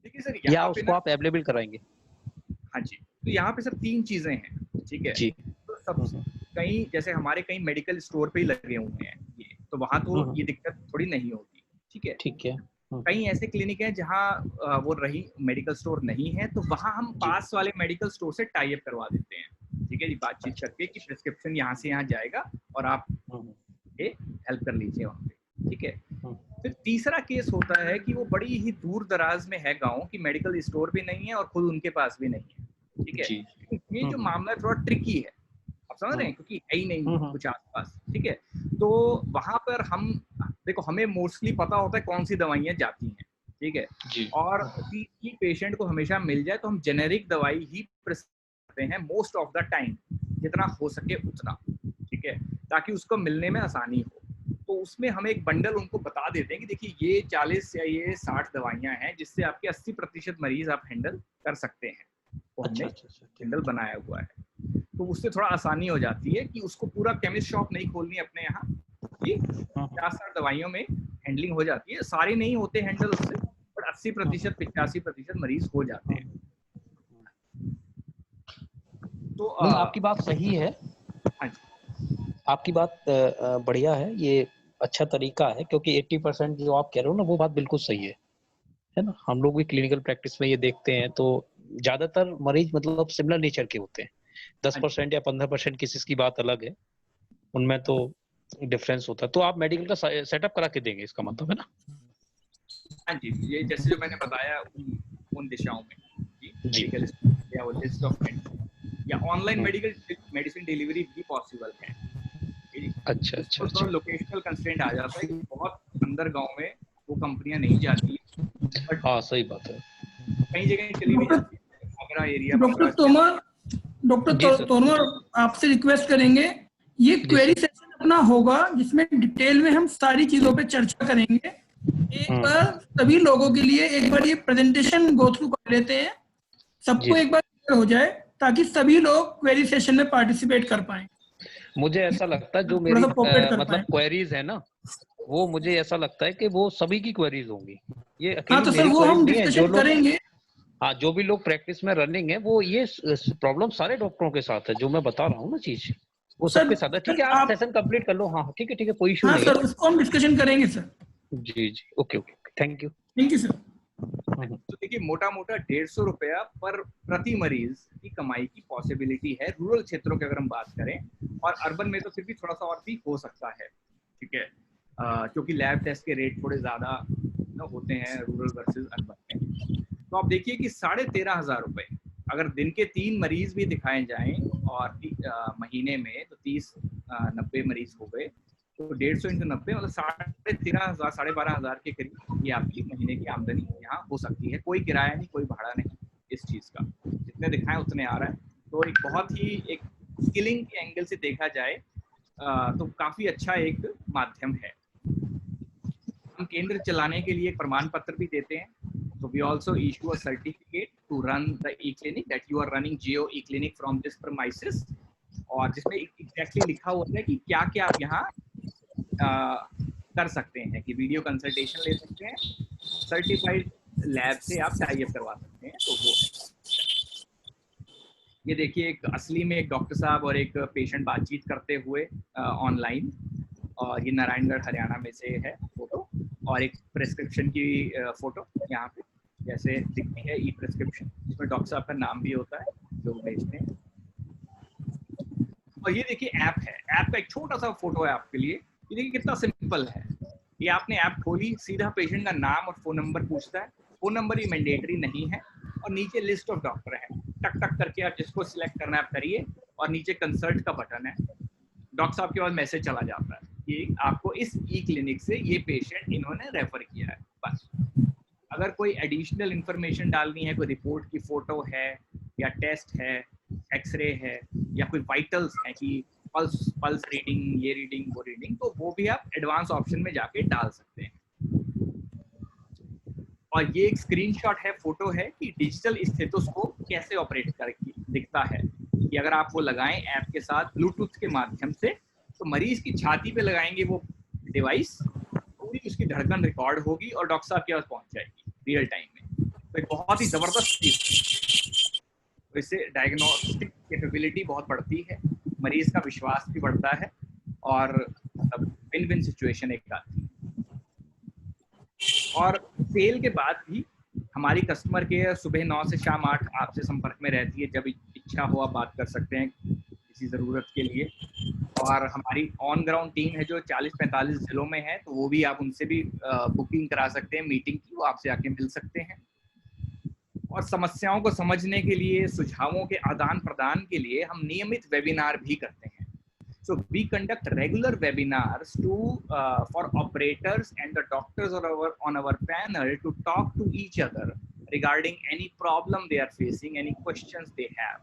देखिए सर, या उसको आप अवेलेबल कराएंगे? हाँ जी, तो यहाँ पे सर 3 चीजें हैं, ठीक है जी। तो सब कहीं जैसे हमारे कहीं मेडिकल स्टोर पे ही लगे हुए हैं ये, तो वहां तो ये दिक्कत थोड़ी नहीं होती, ठीक है। ठीक है। कई ऐसे क्लिनिक हैं जहाँ वो रही मेडिकल स्टोर नहीं है, तो वहां हम पास वाले मेडिकल स्टोर से टाई अप करवा देते हैं, ठीक है जी, बातचीत करके कि प्रिस्क्रिप्शन यहाँ से यहाँ जाएगा और आप ये हेल्प कर लीजिए वहाँ पे, ठीक है। फिर तीसरा केस होता है कि वो बड़ी ही दूर दराज में है गाँव की, मेडिकल स्टोर भी नहीं है और खुद उनके पास भी नहीं है, ठीक है। ये जो मामला है थोड़ा ट्रिकी है, आप समझ रहे हैं, क्योंकि है ही नहीं कुछ आसपास, ठीक है। तो वहां पर हम देखो, हमें मोस्टली पता होता है कौन सी दवाइयाँ जाती हैं, ठीक है जी। और कि पेशेंट को हमेशा मिल जाए तो हम जेनेरिक दवाई ही प्रिस्क्राइब करते हैं मोस्ट ऑफ द टाइम, जितना हो सके उतना, ठीक है, ताकि उसको मिलने में आसानी हो। तो उसमें हम एक बंडल उनको बता देते हैं कि देखिए ये 40 या ये 60 दवाइयाँ हैं जिससे आपके 80% मरीज आप हैंडल कर सकते हैं। तो हमने बंडल बनाया हुआ है, तो उससे थोड़ा आसानी हो जाती है कि उसको पूरा केमिस्ट शॉप नहीं खोलनी अपने यहाँ, कि 50-60 दवाइयों में हैंडलिंग हो जाती है। सारे नहीं होते हैंडल उससे, बट 80% 85% मरीज हो जाते हैं। तो नहीं, आपकी बात सही है। हाँ जी, आपकी बात बढ़िया है, ये अच्छा तरीका है, क्योंकि 80% जो आप कह रहे हो ना, वो बात बिल्कुल सही है ना। हम लोग भी क्लिनिकल प्रैक्टिस में ये देखते हैं, तो ज्यादातर मरीज मतलब सिमिलर नेचर के होते हैं। 10% या 15% केसेस की बात अलग है, उनमें तो डिफरेंस होता है। तो आप मेडिकल का सेटअप करा के देंगे, इसका मतलब है ना? हाँ जी, ये जैसे जो मैंने बताया उन दिशाओं में जी, जी। मेडिकल या वो लिस्ट ऑफ या ऑनलाइन मेडिसिन डिलीवरी भी पॉसिबल है। अच्छा अच्छा तो अच्छा। लोकेशनल कंस्ट्रेंट आ जाता है कि बहुत अंदर गांव में वो कंपनियां नहीं जाती, बट हाँ सही बात है। कई जगह चली भी जाती है। आगरा एरिया, डॉक्टर तोमर, जी सर। तोमर आपसे रिक्वेस्ट करेंगे, ये जी क्वेरी सर। सेशन अपना होगा जिसमें डिटेल में हम सारी चीजों पे चर्चा करेंगे। एक बार सभी लोगों के लिए एक बार ये प्रेजेंटेशन गो थ्रू कर लेते हैं, सबको जी एक बार क्लियर हो जाए, ताकि सभी लोग क्वेरी सेशन में पार्टिसिपेट कर पाएं। मुझे ऐसा लगता है जो थोड़ा मेरी सा कोऑपरेट कर मतलब पाएं। क्वेरीज है ना, वो मुझे ऐसा लगता है कि वो सभी की क्वेरीज होंगी, ये हाँ, अकेली तो सर मेरी वो क्वेरीज हम नहीं है। जो डिस्कशन लोग, करेंगे। हाँ, जो भी लोग प्रैक्टिस में रनिंग है, वो ये प्रॉब्लम सारे डॉक्टरों के साथ है, जो मैं बता रहा हूँ ना चीज, वो सर सबके साथ है। ठीक है, आप आप, सेशन कंप्लीट कर लो। हाँ ठीक है, कोई इशू हाँ नहीं सर है। उसको हम डिस्कशन करेंगे सर। जी जी, okay okay, thank you. Thank you sir. तो देखिए मोटा मोटा 150 रुपया पर प्रति मरीज की कमाई की पॉसिबिलिटी है रूरल क्षेत्रों की अगर हम बात करें, और अर्बन में तो फिर भी थोड़ा सा और भी हो सकता है। ठीक है, क्योंकि लैब टेस्ट के रेट थोड़े ज्यादा होते हैं रूरल वर्सेस अर्बन में। तो आप देखिए कि 13,500 रुपए अगर दिन के 3 मरीज भी दिखाए जाएं और महीने में तो 90 मरीज हो गए, तो 150 × 90 मतलब 13,500 12,500 के करीब ये आपकी महीने की आमदनी यहाँ हो सकती है। कोई किराया नहीं, कोई भाड़ा नहीं इस चीज का, जितने दिखाएं उतने आ रहा है। तो एक बहुत ही एक स्किलिंग के एंगल से देखा जाए तो काफी अच्छा एक माध्यम है। हम केंद्र चलाने के लिए एक प्रमाण पत्र भी देते हैं, तो we also issue a certificate to run the e clinic that you are running Jio e clinic from this premises, और जिसमें एग्जैक्टली लिखा हुआ है कि क्या क्या आप यहाँ कर सकते हैं, कि वीडियो कंसल्टेशन ले सकते हैं, सर्टिफाइड लैब से आप टाई अप करवा सकते हैं। तो वो ये देखिए एक असली में एक डॉक्टर साहब और एक पेशेंट बातचीत करते हुए ऑनलाइन, और ये नारायणगढ़ हरियाणा में से है फोटो, और एक प्रेस्क्रिप्शन की फोटो यहाँ पे जैसे दिखती है ई प्रेस्क्रिप्शन, जिसमें डॉक्टर साहब का नाम भी होता है जो भेजते हैं। और ये देखिए ऐप है, ऐप का एक छोटा सा फोटो है आपके लिए। ये देखिए कितना सिंपल है। ये आपने ऐप खोली, सीधा पेशेंट का नाम और फोन नंबर पूछता है, फोन नंबर ही मैंडेटरी नहीं है, और नीचे लिस्ट ऑफ डॉक्टर है, टक टक करके आप जिसको सिलेक्ट करना है आप करिए, और नीचे कंसल्ट का बटन है, डॉक्टर साहब के पास मैसेज चला जाता है कि आपको इस ई क्लिनिक से ये पेशेंट इन्होंने रेफर किया है। बस अगर कोई एडिशनल इंफॉर्मेशन डालनी है, कोई रिपोर्ट की फोटो है या टेस्ट है, एक्सरे है, या कोई वाइटल्स है कि पल्स रीडिंग, ये रीडिंग, वो रीडिंग, तो वो भी आप एडवांस ऑप्शन में जाके डाल सकते हैं। और ये एक स्क्रीनशॉट है, फोटो है कि डिजिटल स्टेथोस्कोप कैसे ऑपरेट कर दिखता है, कि अगर आप वो लगाएं ऐप के साथ ब्लूटूथ के माध्यम से, तो मरीज की छाती पे लगाएंगे वो डिवाइस, पूरी उसकी धड़कन रिकॉर्ड होगी और डॉक्टर साहब के पास पहुंच जाएगी रियल टाइम में। तो एक बहुत ही जबरदस्त चीज, तो इससे डायग्नोस्टिक कैपेबिलिटी बहुत बढ़ती है, मरीज का विश्वास भी बढ़ता है, और विन विन सिचुएशन एक आती है। और सेल के बाद भी हमारी कस्टमर केयर सुबह 9 से शाम 8 आपसे संपर्क में रहती है, जब इच्छा हो आप बात कर सकते हैं किसी ज़रूरत के लिए। और हमारी ऑन ग्राउंड टीम है जो 40-45 जिलों में है, तो वो भी आप उनसे भी बुकिंग करा सकते हैं मीटिंग की, वो आपसे आके मिल सकते हैं। और समस्याओं को समझने के लिए, सुझावों के आदान प्रदान के लिए हम नियमित वेबिनार भी करते हैं। So we conduct regular webinars for operators and the doctors on our panel to talk to each other regarding any problem they are facing, any questions they have.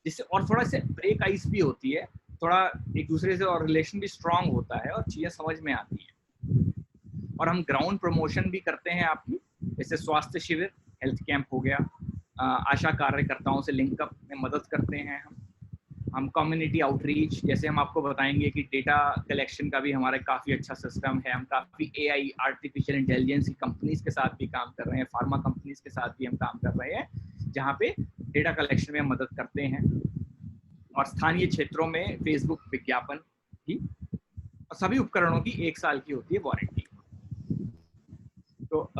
जिससे और थोड़ा से ब्रेक आइस भी होती है, थोड़ा एक दूसरे से और रिलेशन भी स्ट्रांग होता है और चीजें समझ में आती है। और हम ग्राउंड प्रमोशन भी करते हैं आपकी, जैसे स्वास्थ्य शिविर, हेल्थ कैंप हो गया, आशा कार्यकर्ताओं से लिंकअप में मदद करते हैं हम कम्युनिटी आउटरीच, जैसे हम आपको बताएंगे कि डेटा कलेक्शन का भी हमारा काफ़ी अच्छा सिस्टम है। हम काफ़ी AI आर्टिफिशियल इंटेलिजेंस की कंपनीज के साथ भी काम कर रहे हैं, फार्मा कंपनीज के साथ भी हम काम कर रहे हैं, जहाँ पे डेटा कलेक्शन में हम मदद करते हैं। और स्थानीय क्षेत्रों में फेसबुक विज्ञापन की, और सभी उपकरणों की 1 साल की होती है वारंटी। तो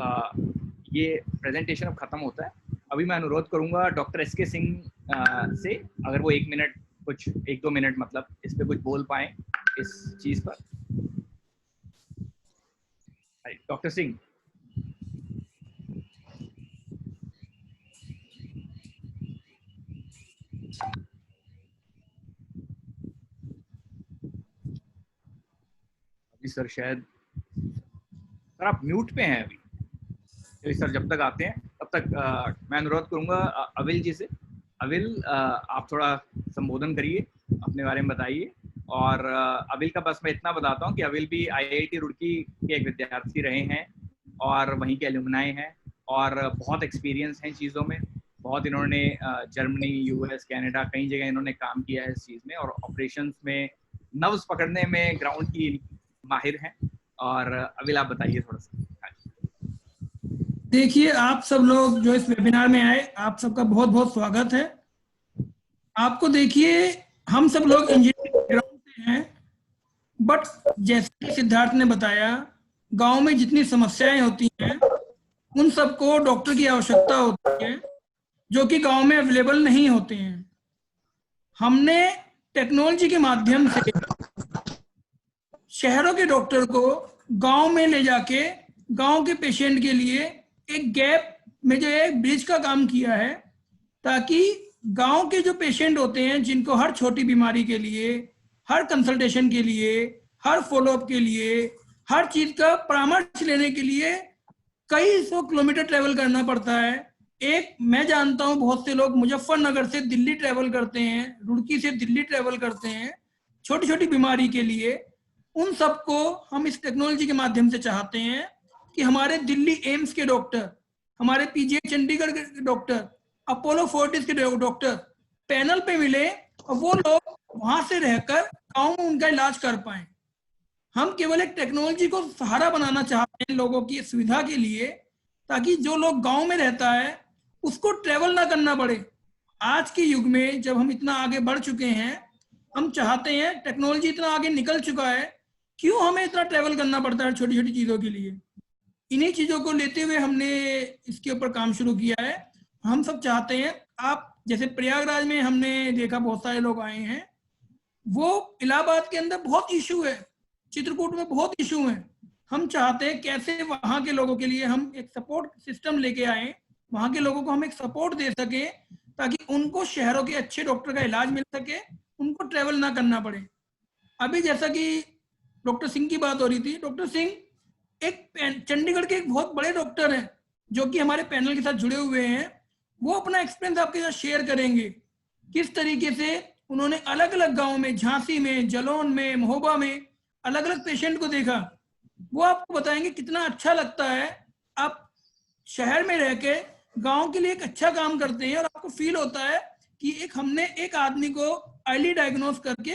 ये प्रेजेंटेशन अब खत्म होता है। अभी मैं अनुरोध करूंगा डॉक्टर एस के सिंह से, अगर वो 1 मिनट कुछ 1-2 मिनट मतलब इस पे कुछ बोल पाए इस चीज पर। डॉक्टर सिंह। अभी सर शायद सर आप म्यूट पे हैं अभी। सर जब तक आते हैं तब तक मैं अनुरोध करूंगा अविल जी से। अविल आप थोड़ा संबोधन करिए, अपने बारे में बताइए। और अविल का बस मैं इतना बताता हूँ कि अविल भी IIT रुड़की के एक विद्यार्थी रहे हैं और वहीं के एलुमनाई हैं और बहुत एक्सपीरियंस हैं चीज़ों में। बहुत इन्होंने जर्मनी, US, कनाडा कई जगह इन्होंने काम किया है इस चीज़ में, और ऑपरेशंस में नर्व्स पकड़ने में ग्राउंड की माहिर हैं। और अविल आप बताइए थोड़ा सा। देखिए, आप सब लोग जो इस वेबिनार में आए, आप सबका बहुत बहुत स्वागत है। आपको देखिए, हम सब लोग इंजीनियरिंग बैकग्राउंड से हैं, बट जैसे कि सिद्धार्थ ने बताया, गांव में जितनी समस्याएं होती हैं उन सबको डॉक्टर की आवश्यकता होती है, जो कि गांव में अवेलेबल नहीं होते हैं। हमने टेक्नोलॉजी के माध्यम से शहरों के डॉक्टर को गांव में ले जाके गांव के पेशेंट के लिए एक गैप में जो एक ब्रिज का काम किया है, ताकि गांव के जो पेशेंट होते हैं, जिनको हर छोटी बीमारी के लिए, हर कंसल्टेशन के लिए, हर फॉलोअप के लिए, हर चीज का परामर्श लेने के लिए कई 100 किलोमीटर ट्रेवल करना पड़ता है। एक मैं जानता हूं बहुत से लोग मुजफ्फरनगर से दिल्ली ट्रेवल करते हैं, रुड़की से दिल्ली ट्रेवल करते हैं छोटी छोटी बीमारी के लिए। उन सबको हम इस टेक्नोलॉजी के माध्यम से चाहते हैं कि हमारे दिल्ली एम्स के डॉक्टर, हमारे PGI चंडीगढ़ के डॉक्टर, अपोलो फोर्टिस के डॉक्टर पैनल पे मिले और वो लोग वहां से रहकर गांव में उनका इलाज कर पाए। हम केवल एक टेक्नोलॉजी को सहारा बनाना चाहते हैं लोगों की सुविधा के लिए, ताकि जो लोग गांव में रहता है उसको ट्रेवल ना करना पड़े। आज के युग में जब हम इतना आगे बढ़ चुके हैं, हम चाहते हैं, टेक्नोलॉजी इतना आगे निकल चुका है, क्यों हमें इतना ट्रेवल करना पड़ता है छोटी छोटी चीजों के लिए। इन्हीं चीजों को लेते हुए हमने इसके ऊपर काम शुरू किया है। हम सब चाहते हैं, आप जैसे प्रयागराज में हमने देखा बहुत सारे लोग आए हैं, वो इलाहाबाद के अंदर बहुत इशू है, चित्रकूट में बहुत इशू है। हम चाहते हैं कैसे वहाँ के लोगों के लिए हम एक सपोर्ट सिस्टम लेके आए, वहाँ के लोगों को हम एक सपोर्ट दे सके, ताकि उनको शहरों के अच्छे डॉक्टर का इलाज मिल सके, उनको ट्रेवल ना करना पड़े। अभी जैसा कि डॉक्टर सिंह की बात हो रही थी, डॉक्टर सिंह एक चंडीगढ़ के एक बहुत बड़े डॉक्टर हैं जो कि हमारे पैनल के साथ जुड़े हुए हैं। वो अपना एक्सपीरियंस आपके साथ शेयर करेंगे, किस तरीके से उन्होंने अलग अलग गांव में, झांसी में, जलौन में, महोबा में अलग अलग पेशेंट को देखा। वो आपको बताएंगे कितना अच्छा लगता है आप शहर में रह के गाँव के लिए एक अच्छा काम करते हैं, और आपको फील होता है कि हमने एक आदमी को अर्ली डायग्नोज करके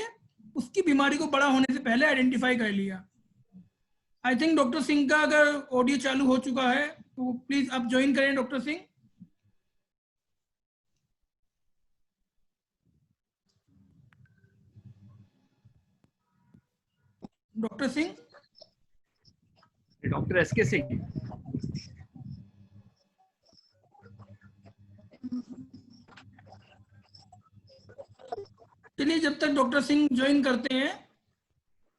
उसकी बीमारी को बड़ा होने से पहले आइडेंटिफाई कर लिया। आई थिंक डॉक्टर सिंह का अगर ऑडियो चालू हो चुका है तो प्लीज आप ज्वाइन करें doctor Singh. Doctor Singh, doctor S के सिंह। चलिए, जब तक डॉक्टर सिंह ज्वाइन करते हैं,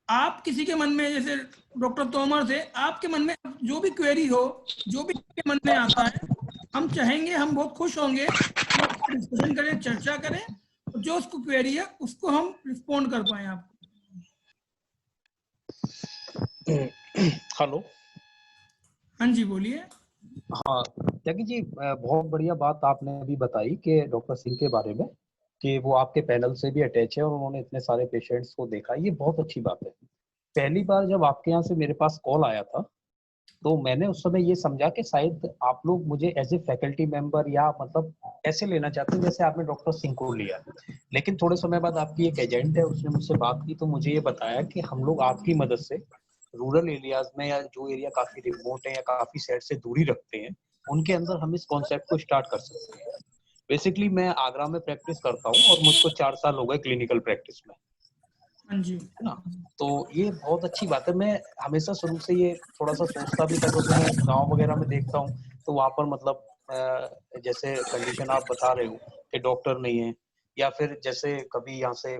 आप किसी के मन में, जैसे डॉक्टर तोमर थे, आपके मन में जो भी क्वेरी हो, जो भी आपके मन में आता है, हम चाहेंगे, हम बहुत खुश होंगे डिस्कशन करें, चर्चा करें, और जो उसको क्वेरी है उसको हम रिस्पॉन्ड कर पाए आपको। हेलो, हाँ जी बोलिए। हाँ त्यागी जी, बहुत बढ़िया बात आपने अभी बताई कि डॉक्टर सिंह के बारे में, कि वो आपके पैनल से भी अटैच है और उन्होंने इतने सारे पेशेंट्स को देखा। ये बहुत अच्छी बात है। पहली बार जब आपके यहाँ से मेरे पास कॉल आया था, तो मैंने उस समय ये समझा कि शायद आप लोग मुझे एज ए फैकल्टी मेंबर या मतलब ऐसे लेना चाहते हैं जैसे आपने डॉक्टर सिंह को लिया। लेकिन थोड़े समय बाद आपकी एक एजेंट है, उसने मुझसे बात की, तो मुझे ये बताया कि हम लोग आपकी मदद से रूरल एरियाज में, या जो एरिया काफी रिमोट है या काफी शहर से दूरी रखते हैं, उनके अंदर हम इस कॉन्सेप्ट को स्टार्ट कर सकते हैं। बेसिकली मैं आगरा में प्रैक्टिस करता हूँ और मुझको 4 साल हो गए क्लिनिकल प्रैक्टिस में, हाँ जी, है ना। तो ये बहुत अच्छी बात है। मैं हमेशा शुरू से ये थोड़ा सा सोचता भी था, क्योंकि मैं गांव वगैरह में देखता हूँ तो वहां पर मतलब जैसे कंडीशन आप बता रहे हो कि डॉक्टर नहीं है, या फिर जैसे कभी यहाँ से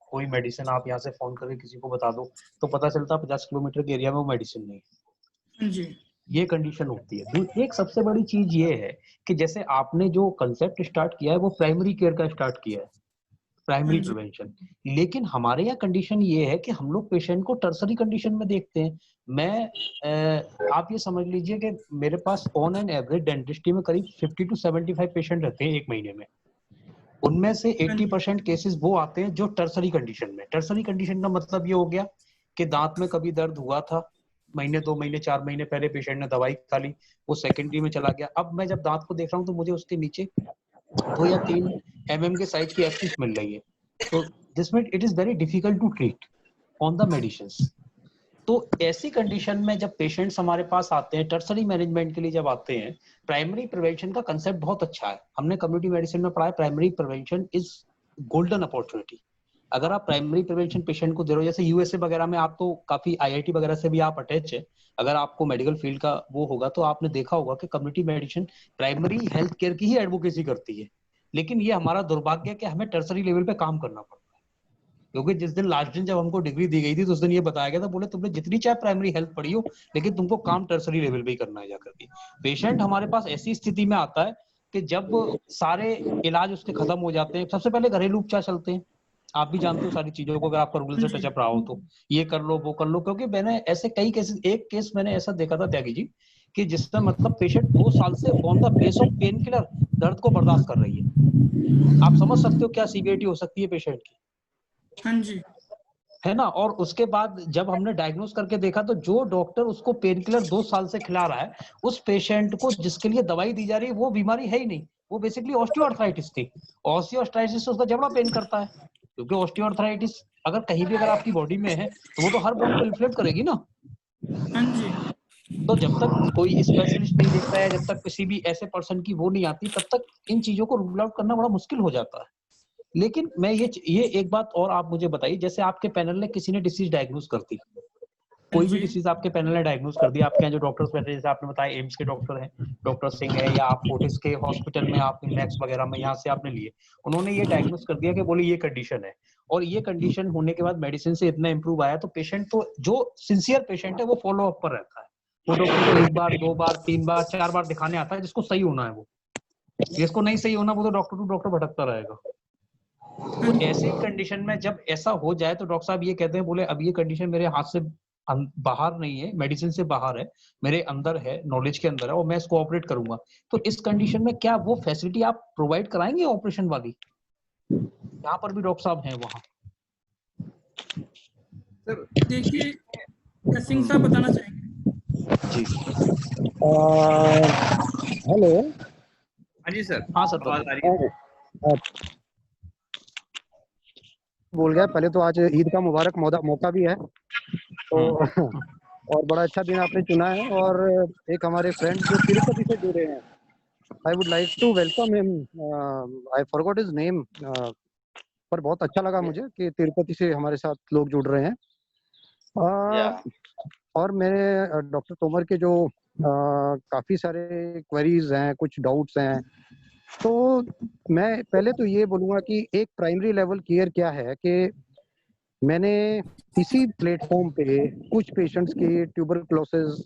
कोई मेडिसिन आप यहाँ से फोन करके किसी को बता दो तो पता चलता 50 किलोमीटर के एरिया में वो मेडिसिन नहीं है। हाँ जी, ये कंडीशन होती है। एक सबसे बड़ी चीज ये है कि जैसे आपने जो कंसेप्ट स्टार्ट किया है वो प्राइमरी केयर का स्टार्ट किया है, प्राइमरी हाँ जी, प्रिवेंशन। लेकिन हमारे यहाँ कंडीशन ये है कि हम लोग पेशेंट को टर्सरी कंडीशन में देखते हैं। आप ये समझ लीजिए कि मेरे pass on an average dentistry में करीब 50 to 75 पेशेंट रहते हैं एक महीने में। उनमें से 80% केसेस वो आते हैं जो टर्सरी कंडीशन में। टर्सरी कंडीशन का मतलब ये हो गया कि दांत में कभी दर्द हुआ था, महीने 2 महीने 4 महीने पहले पेशेंट ने दवाई खा ली, वो सेकेंडरी में चला गया। अब मैं जब दांत को देख रहा हूँ तो मुझे उसके नीचे 2 या 3 mm के साइज की एक्सिस मिल रही है, तो this mean it is very difficult to treat on the medicines. तो ऐसी कंडीशन में जब पेशेंट्स हमारे पास आते हैं टर्सरी मैनेजमेंट के लिए, जब आते हैं, प्राइमरी प्रिवेंशन का कंसेप्ट बहुत अच्छा है। हमने कम्युनिटी मेडिसिन में पढ़ा है primary prevention is golden opportunity. अगर आप प्राइमरी प्रिवेंशन पेशेंट को दे रहे हो, जैसे यूएसए वगैरह में आप तो काफी आईआईटी वगैरह से भी आप अटैच है, अगर आपको मेडिकल फील्ड का वो होगा तो आपने देखा होगा कि community medicine primary health care की ही एडवोकेसी करती है। लेकिन ये हमारा दुर्भाग्य है कि हमें टर्सरी लेवल पे काम करना पड़ता है, क्योंकि जिस दिन लास्ट दिन जब हमको डिग्री दी गई थी तो उस दिन ये बताया गया था, बोले तुमने जितनी चाहे प्राइमरी हेल्थ पढ़ी हो लेकिन तुमको काम टर्सरी लेवल पे ही करना है जाकर के। पेशेंट हमारे पास ऐसी स्थिति में आता है कि जब सारे इलाज उसके खत्म हो जाते हैं, सबसे पहले घरेलू उपचार चलते हैं। आप भी जानते हो सारी चीजों को, अगर आपका रूरल से टचअप रहा हो तो ये कर लो वो कर लो। क्योंकि मैंने ऐसे कई केसेस, एक केस मैंने ऐसा देखा था त्यागी जी कि जिसमें मतलब पेशेंट 2 साल से on the place of pain killer दर्द को बर्दाश्त कर रही है। आप समझ सकते हो क्या सीवियरिटी हो सकती है पेशेंट की, हाँ जी, है ना। और उसके बाद जब हमने डायग्नोस करके देखा तो जो डॉक्टर उसको पेन किलर 2 साल से खिला रहा है, उस पेशेंट को जिसके लिए दवाई दी जा रही है वो बीमारी है ही नहीं, वो बेसिकली ऑस्टियोआर्थराइटिस थी। ऑस्टियोआर्थराइटिस से उसका जबड़ा पेन करता है, क्योंकि ऑस्टियोआर्थराइटिस अगर कहीं भी अगर आपकी बॉडी में है तो वो तो हर बोन को इन्फ्लेट करेगी ना। हाँ जी, तो जब तक कोई स्पेशलिस्ट नहीं देखता है, जब तक किसी भी ऐसे पर्सन की वो नहीं आती, तब तक इन चीजों को रूल आउट करना बड़ा मुश्किल हो जाता है। लेकिन मैं ये एक बात और आप मुझे बताइए, जैसे आपके पैनल ने किसी ने डिसीज डायग्नोस कर दी, कोई भी डिसीज आपके पैनल ने डायग्नोस कर दिया, आपके यहाँ जो डॉक्टर्स बैठे, जैसे आपने बताया एम्स के डॉक्टर हैं, डॉक्टर सिंह है, या आप फोर्टिस के हॉस्पिटल में आप मैक्स वगैरह में यहाँ से आपने लिए, उन्होंने ये डायग्नोस कर दिया कि बोले ये कंडीशन है, और ये कंडीशन होने के बाद मेडिसिन से इतना इंप्रूव आया, तो पेशेंट तो जो सिंसियर पेशेंट है वो फॉलो अप पर रहता है, वो डॉक्टर को 1 बार 2 बार 3 बार 4 बार दिखाने आता है जिसको सही होना है। वो जिसको नहीं सही होना वो तो डॉक्टर टू डॉक्टर भटकता रहेगा। तो ऐसी कंडीशन में जब ऐसा हो जाए तो डॉक्टर साहब ये कहते हैं, बोले अब ये कंडीशन मेरे हाथ से बाहर नहीं है, मेडिसिन से बाहर है, मेरे अंदर है, नॉलेज के अंदर है, और मैं इसको ऑपरेट करूंगा। तो इस कंडीशन में क्या वो फैसिलिटी आप प्रोवाइड कराएंगे ऑपरेशन वाली, यहाँ पर भी डॉक्टर साहब हैं वहाँ? सर देखिए, सिंह साहब बताना चाहेंगे जी। हेलो, हाँ जी सर, हाँ सर, आवाज आ रही है। बोल गया। पहले तो आज ईद का मुबारक मौका भी है, तो और बड़ा अच्छा दिन आपने चुना है। और एक हमारे फ्रेंड जो तिरुपति से जुड़े हैं, I would like to welcome him. I forgot his name, पर बहुत अच्छा लगा मुझे कि तिरुपति से हमारे साथ लोग जुड़ रहे हैं। और मेरे डॉक्टर तोमर के जो काफ़ी सारे क्वेरीज हैं, कुछ डाउट्स हैं, तो मैं पहले तो ये बोलूँगा कि एक प्राइमरी लेवल केयर क्या है कि मैंने इसी प्लेटफॉर्म पे कुछ पेशेंट्स के ट्यूबरकुलोसिस,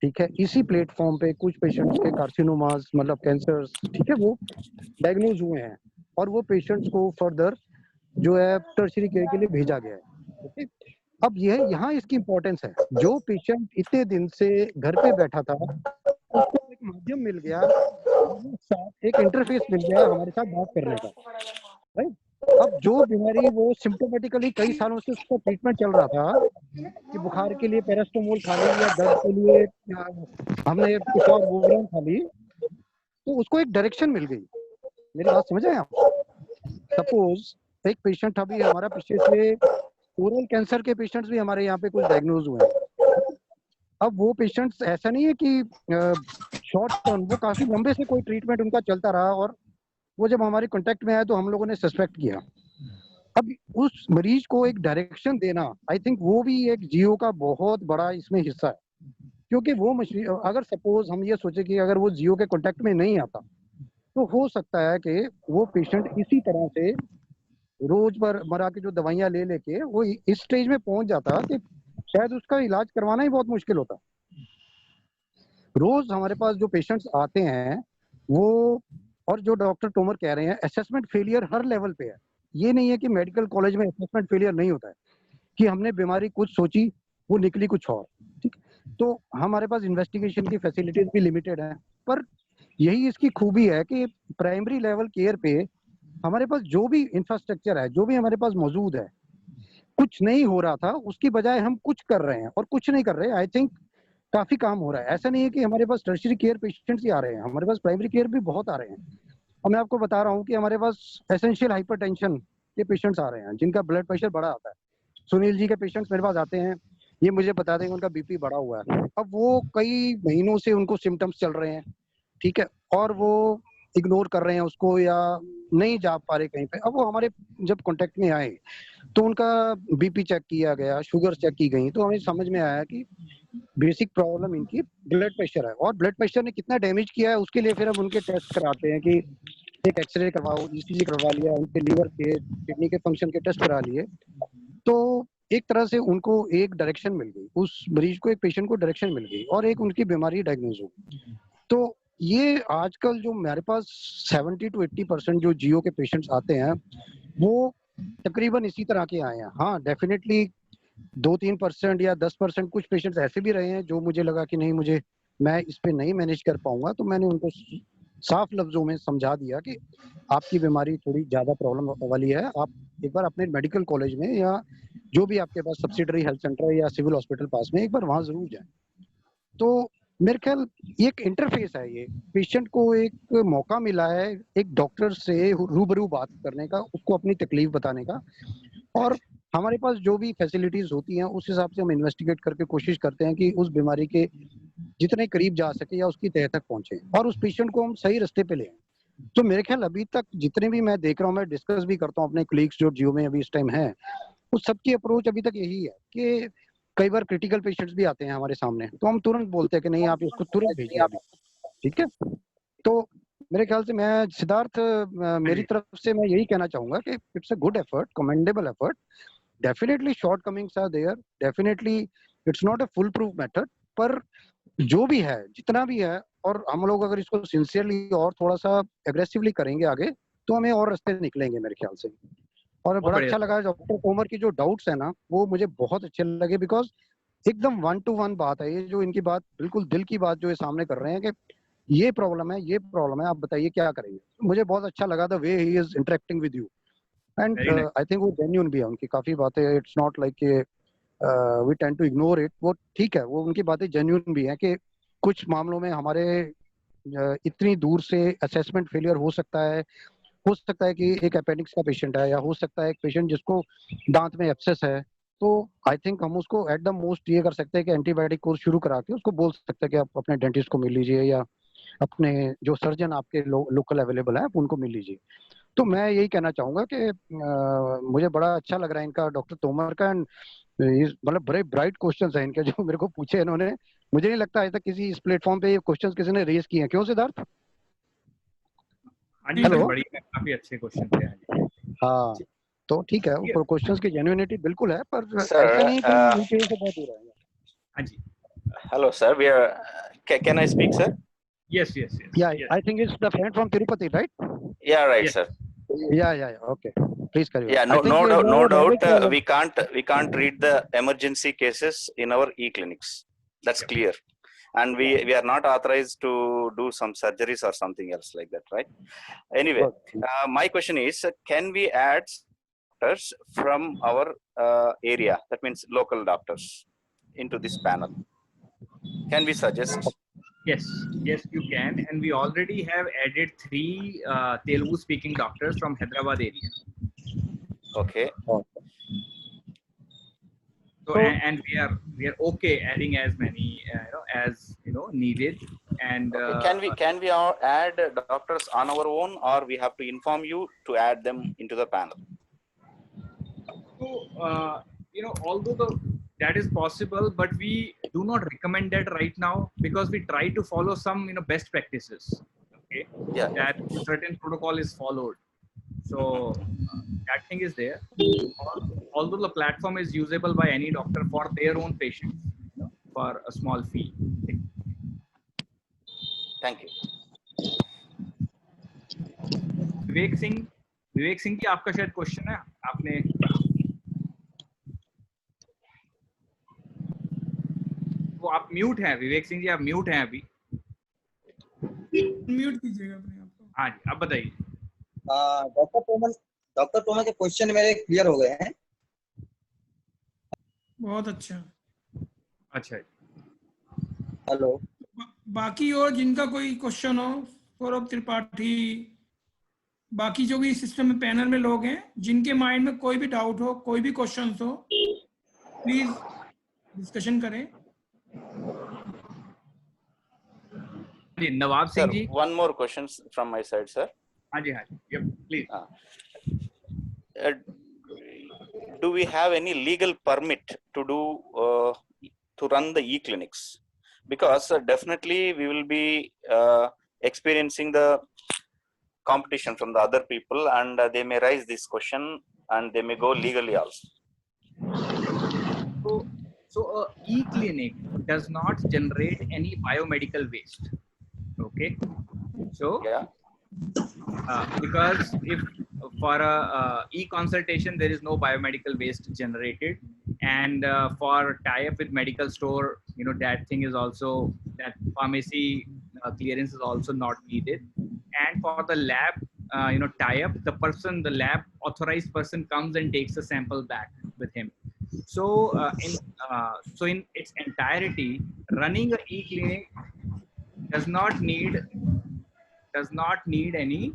ठीक है, इसी प्लेटफॉर्म पे कुछ पेशेंट्स के कार्सिनोमास मतलब कैंसर्स, ठीक है, वो डायग्नोज हुए हैं, और वो पेशेंट्स को फर्दर जो है टर्शियरी केयर के लिए भेजा गया है। ओके, अब यह यहाँ इसकी इम्पोर्टेंस है। जो पेशेंट इतने दिन से घर पे बैठा था, उसको एक माध्यम मिल गया, एक इंटरफेस मिल गया हमारे साथ बात करने का, राइट। अब जो बीमारी वो सिम्टोमेटिकली कई सालों से उसका ट्रीटमेंट चल रहा था कि बुखार के लिए पैरास्टामोल खा ली या दर्द के लिए हमने कुछ और वोवरन खा ली, तो उसको एक डायरेक्शन मिल गई। मेरी बात समझ आए आप? सपोज एक पेशेंट अभी हमारा पीछे से ओरल कैंसर के पेशेंट्स भी हमारे यहाँ पे कुछ डायग्नोज हुए हैं। अब वो पेशेंट्स ऐसा नहीं है कि शॉर्ट टर्म, वो काफी लंबे से कोई ट्रीटमेंट उनका चलता रहा और वो जब हमारे कांटेक्ट में आया तो हम लोगों ने सस्पेक्ट किया। अब उस मरीज को एक डायरेक्शन देना, आई थिंक वो भी एक जियो का बहुत बड़ा इसमें हिस्सा है, क्योंकि वो मशीन अगर सपोज हम ये सोचे कि अगर वो जियो के कांटेक्ट में नहीं आता तो हो सकता है कि वो पेशेंट इसी तरह से रोज मरा के जो दवाइयां ले लेके वो इस स्टेज में पहुंच जाता कि शायद उसका इलाज करवाना ही बहुत मुश्किल होता। रोज हमारे पास जो पेशेंट्स आते हैं वो, और जो डॉक्टर तोमर कह रहे हैं, असेसमेंट फेलियर हर लेवल पे है। ये नहीं है कि मेडिकल कॉलेज में असेसमेंट फेलियर नहीं होता है, कि हमने बीमारी कुछ सोची वो निकली कुछ और, ठीक। तो हमारे पास इन्वेस्टिगेशन की फैसिलिटीज भी लिमिटेड है, पर यही इसकी खूबी है कि प्राइमरी लेवल केयर पे हमारे पास जो भी इंफ्रास्ट्रक्चर है, जो भी हमारे पास मौजूद है, कुछ नहीं हो रहा था उसकी बजाय हम कुछ कर रहे हैं और कुछ नहीं कर रहे। आई थिंक काफी काम हो रहा है। ऐसा नहीं है कि हमारे पास टर्शियरी केयर पेशेंट्स ही आ रहे हैं, हमारे पास प्राइमरी केयर भी बहुत आ रहे हैं। और मैं आपको बता रहा हूँ कि हमारे पास एसेंशियल हाइपरटेंशन के पेशेंट्स आ रहे हैं जिनका ब्लड प्रेशर बढ़ा आता है। सुनील जी के पेशेंट्स मेरे पास आते हैं, ये मुझे बता देंगे उनका बीपी बढ़ा हुआ है। अब वो कई महीनों से उनको सिम्टम्स चल रहे हैं, ठीक है, और वो इग्नोर कर रहे हैं उसको या नहीं जा पा रहे कहीं पे। अब वो हमारे जब कांटेक्ट में आए तो उनका बीपी चेक किया गया, शुगर चेक की गई, तो हमें समझ में आया कि बेसिक प्रॉब्लम इनकी ब्लड प्रेशर है। और ब्लड प्रेशर ने कितना डैमेज किया है उसके लिए फिर हम उनके टेस्ट कराते हैं कि एक एक्सरे करवाओ, ईसीजी करवा लिया, उनके लीवर के किडनी के फंक्शन के टेस्ट करा लिए, तो एक तरह से उनको एक डायरेक्शन मिल गई, उस मरीज को, एक पेशेंट को डायरेक्शन मिल गई और एक उनकी बीमारी डायग्नोज हो गई। तो ये आजकल जो हमारे पास 70 to 80% जो जियो के पेशेंट्स आते हैं वो तकरीबन इसी तरह के आए हैं। हाँ, डेफिनेटली 2-3% या 10% कुछ पेशेंट्स ऐसे भी रहे हैं जो मुझे लगा कि नहीं, मैं इस पे नहीं मैनेज कर पाऊंगा, तो मैंने उनको साफ लफ्जों में समझा दिया कि आपकी बीमारी थोड़ी ज्यादा प्रॉब्लम वाली है, आप एक बार अपने मेडिकल कॉलेज में या जो भी आपके पास सब्सिडरी हेल्थ सेंटर है या सिविल हॉस्पिटल पास में, एक बार वहां जरूर जाएं। तो मेरे ख्याल एक इंटरफेस है, ये पेशेंट को एक मौका मिला है एक डॉक्टर से रूबरू बात करने का, उसको अपनी तकलीफ बताने का, और हमारे पास जो भी फैसिलिटीज होती हैं उस हिसाब से हम इन्वेस्टिगेट करके कोशिश करते हैं कि उस बीमारी के जितने करीब जा सके या उसकी तह तक पहुंचे और उस पेशेंट को हम सही रास्ते पे ले आए। तो मेरे ख्याल अभी तक जितने भी मैं देख रहा हूँ, मैं डिस्कस भी करता हूँ अपने कलीग्स जो जियो में अभी इस टाइम है, उस सबकी अप्रोच अभी तक यही है कि कई बार क्रिटिकल पेशेंट्स भी आते हैं हमारे सामने, तो हम तुरंत बोलते हैं कि नहीं, आप इसको तुरंत भेजिए अभी, ठीक है। तो मेरे ख्याल से मैं सिद्धार्थ, मेरी तरफ से मैं यही कहना चाहूंगा कि it's a good effort, commendable effort. Definitely shortcomings are there, definitely it's not a full proof method, पर जो भी है, जितना भी है, और हम लोग अगर इसको सिंसियरली और थोड़ा सा एग्रेसिवली करेंगे आगे, तो हमें और रास्ते निकलेंगे मेरे ख्याल से। और बड़ा अच्छा लगा डॉक्टर तोमर की जो डाउट्स है ना, वो मुझे बहुत अच्छे लगे, बिकॉज एकदम 1-to-1 बात है ये, जो इनकी बात बिल्कुल दिल की बात जो ये सामने कर रहे हैं कि ये प्रॉब्लम है, ये प्रॉब्लम है, आप बताइए क्या करेंगे। मुझे बहुत अच्छा लगा the way he is interacting with you, and I think वो जेन्युइन भी है उनकी काफी बातें। It's not like we tend to ignore it, वो ठीक है, वो उनकी बातें जेन्युइन भी है कि कुछ मामलों में हमारे इतनी दूर से असेसमेंट फेलियर हो सकता है कि एक अपेंडिक्स का पेशेंट है, या हो सकता है एक पेशेंट जिसको दांत में एब्सेस है, तो आई थिंक हम उसको एट द मोस्ट ये कर सकते हैं कि एंटीबायोटिक कोर्स शुरू करा के उसको बोल सकते हैं कि आप अपने डेंटिस्ट को मिल लीजिए या अपने जो सर्जन आपके लोकल अवेलेबल है आप उनको मिल लीजिए। तो मैं यही कहना चाहूंगा कि मुझे बड़ा अच्छा लग रहा है इनका, डॉक्टर तोमर का, मतलब बड़े ब्राइट क्वेश्चंस हैं इनके जो मेरे को पूछे इन्होंने। मुझे नहीं लगता आज तक किसी इस प्लेटफॉर्म पे ये क्वेश्चंस किसी ने रेज किए हैं, क्यों सिद्धार्थ? हेलो, काफी अच्छे क्वेश्चन थे। हाँ, तो ठीक है, ऊपर क्वेश्चंस की जेन्युइनिटी बिल्कुल है, पर ऐसा नहीं कि यूपीए से बहुत दूर है। हाँ जी, hello sir, we are can I speak sir? Yes. Yeah, I think it's the friend from Tirupati, right? Yeah, right, yes. sir. Yeah, okay, please carry on. Yeah, no doubt we can't treat the emergency cases in our e-clinics, that's clear, and we are not authorized to do some surgeries or something else like that, right? Anyway, my question is, can we add doctors from our area, that means local doctors, into this panel? Can we suggest? Yes, you can, and we already have added 3 Telugu speaking doctors from Hyderabad area. Okay. So and we are okay adding as many as needed And Can we add doctors on our own, or we have to inform you to add them into the panel? so although that is possible, but we do not recommend that right now, because we try to follow some best practices. Okay, Yeah. that certain protocol is followed. So that thing is there. Although the platform is usable by any doctor for their own patients, for a small fee. Thank you. Vivek Singh ji, आपका शायद क्वेश्चन है, आपने वो आप म्यूट हैं। विवेक सिंह जी, आप म्यूट हैं अभी, म्यूट कीजिएगा अपने आप को। हाँ जी, अब बताइए। डॉक्टर तोमर के क्वेश्चन मेरे क्लियर हो गए हैं। बहुत अच्छा। अच्छा, हेलो, बाकी और जिनका कोई क्वेश्चन हो, सौरभ त्रिपाठी, बाकी जो भी सिस्टम में पैनल में लोग हैं, जिनके माइंड में कोई भी डाउट हो, कोई भी क्वेश्चन हो, प्लीज डिस्कशन करें। जी, नवाब Singh ji. One more question from my side, sir. हाँ जी, yep, please. Do we have any legal permit to do to run the e-clinics? Because definitely we will be experiencing the competition from the other people, and they may raise this question, and they may go legally also. So e-clinic does not generate any biomedical waste. Okay, so yeah, because if for a e-consultation there is no biomedical waste generated, and for tie-up with medical store, that thing is also, that pharmacy clearance is also not needed. And for the lab tie-up, the lab authorized person comes and takes the sample back with him. So in its entirety, running a e-clinic does not need any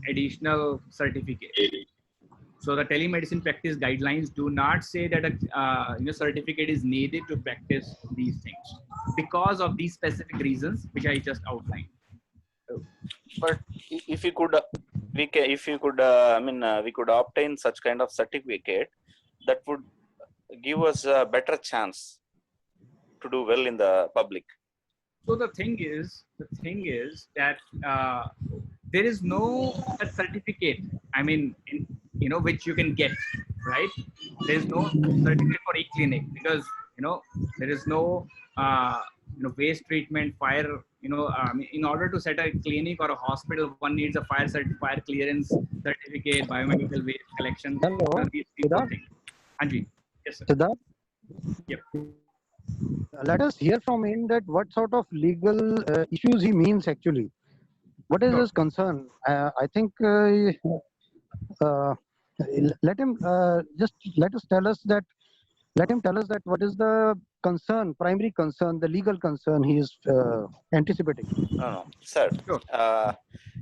additional certificate. So the telemedicine practice guidelines do not say that a certificate is needed to practice these things, because of these specific reasons which I just outlined. But if you could, we could obtain such kind of certificate, that would give us a better chance to do well in the public. So the thing is that there is no certificate, which you can get, right? There is no certificate for e-clinic, because there is no waste treatment, fire. In order to set a clinic or a hospital, one needs a fire clearance certificate, biomedical waste collection. Hello, Siddharth. Anji, yes sir. Siddharth? Yep. Let us hear from him that what sort of legal issues he means actually. What is his concern? I think let him tell us that what is the concern, primary concern, the legal concern he is anticipating. No, sir. Sure.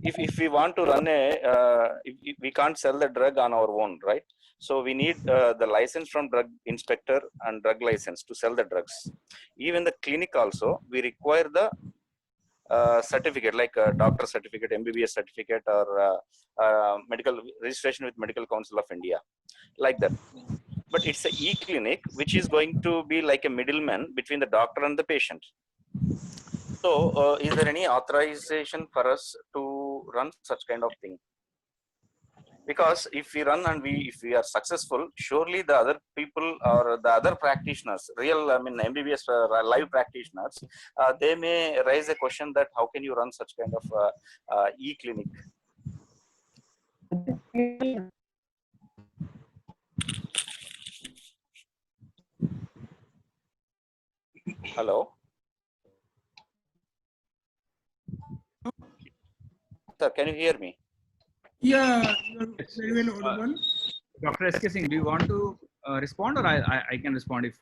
If we want to run if we can't sell the drug on our own, right? So we need the license from drug inspector and drug license to sell the drugs. Even the clinic also, we require the certificate, like a doctor certificate, MBBS certificate, or medical registration with Medical Council of India, like that. But it's an e-clinic which is going to be like a middleman between the doctor and the patient. So is there any authorization for us to run such kind of thing? Because if we run and if we are successful, surely the other people or the other practitioners, MBBS live practitioners, they may raise a question that how can you run such kind of e-clinic? Hello? Sir, can you hear me? Yeah, very well audible. Dr. S.K. Singh, do you want to respond, or I can respond if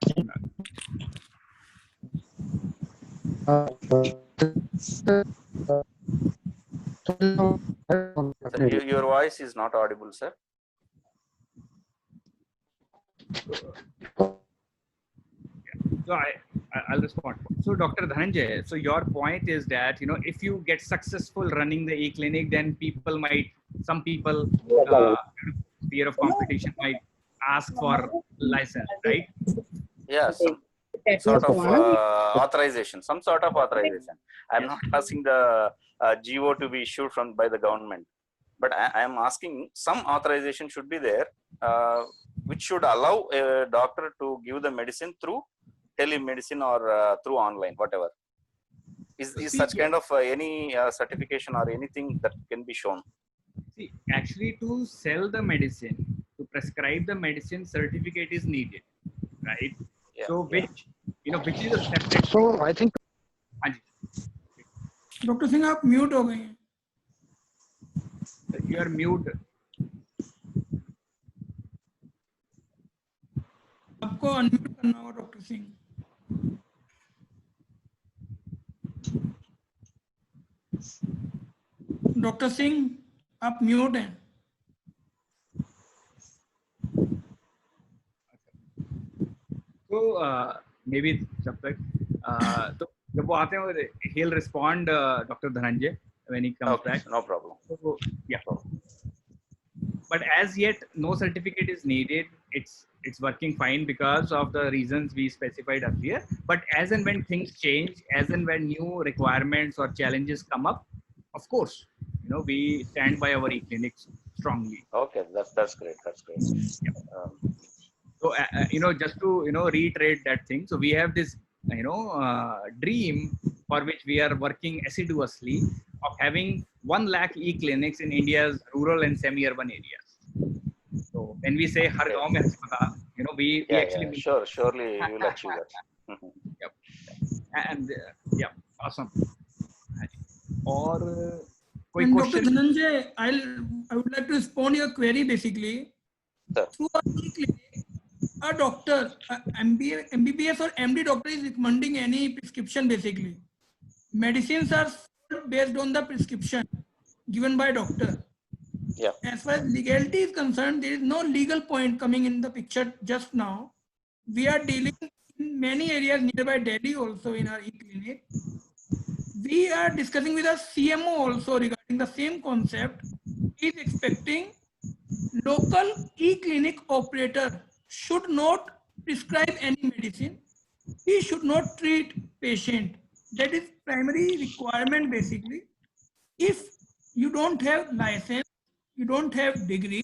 Your voice is not audible, sir. So I'll respond. So, Dr. Dhananjay, so your point is that, you know, if you get successful running the e-clinic, then some people, fear of competition might ask for license, right? Yeah, some sort of authorization, some sort of authorization. I'm not asking the GO to be issued by the government, but I am asking some authorization should be there, which should allow a doctor to give the medicine through telemedicine or through online, whatever. Is such kind of any certification or anything that can be shown? See, actually, to sell the medicine, to prescribe the medicine, certificate is needed, right? Yeah, so, which is a separate. So I think. Doctor Singh आप म्यूट हो गए हैं. You are mute. आपको अनम्यूट करना होगा डॉक्टर सिंह. डॉक्टर सिंह आप म्यूट हैं. तो maybe जब तक तो जब वो आते हैं, he'll respond, Dr. Dhananjay, when he comes back. No problem. So, yeah. But as yet, no certificate is needed. It's working fine because of the reasons we specified earlier. But as and when things change, as and when new requirements or challenges come up, of course, we stand by our e-clinics strongly. Okay, that's great. That's great. Yeah. So just to reiterate that thing. So we have this dream for which we are working assiduously of having 1 lakh e-clinics in India's rural and semi-urban areas. So when we say har gaon mein अस्पताल, we actually mean, surely you will achieve that. Yep. And yeah, awesome. Or koi And question? Dr. Dhananjay, I would like to respond your query basically. Sir. Through our e-clinic, a doctor, MBBS or MD doctor is recommending any prescription basically. Medicines are sold based on the prescription given by doctor. Yeah. As far as legality is concerned, there is no legal point coming in the picture just now. We are dealing in many areas nearby Delhi also in our e-clinic. We are discussing with our CMO also regarding the same concept. He is expecting local e-clinic operator should not prescribe any medicine. He should not treat patient. That is primary requirement basically. If you don't have license, you don't have degree,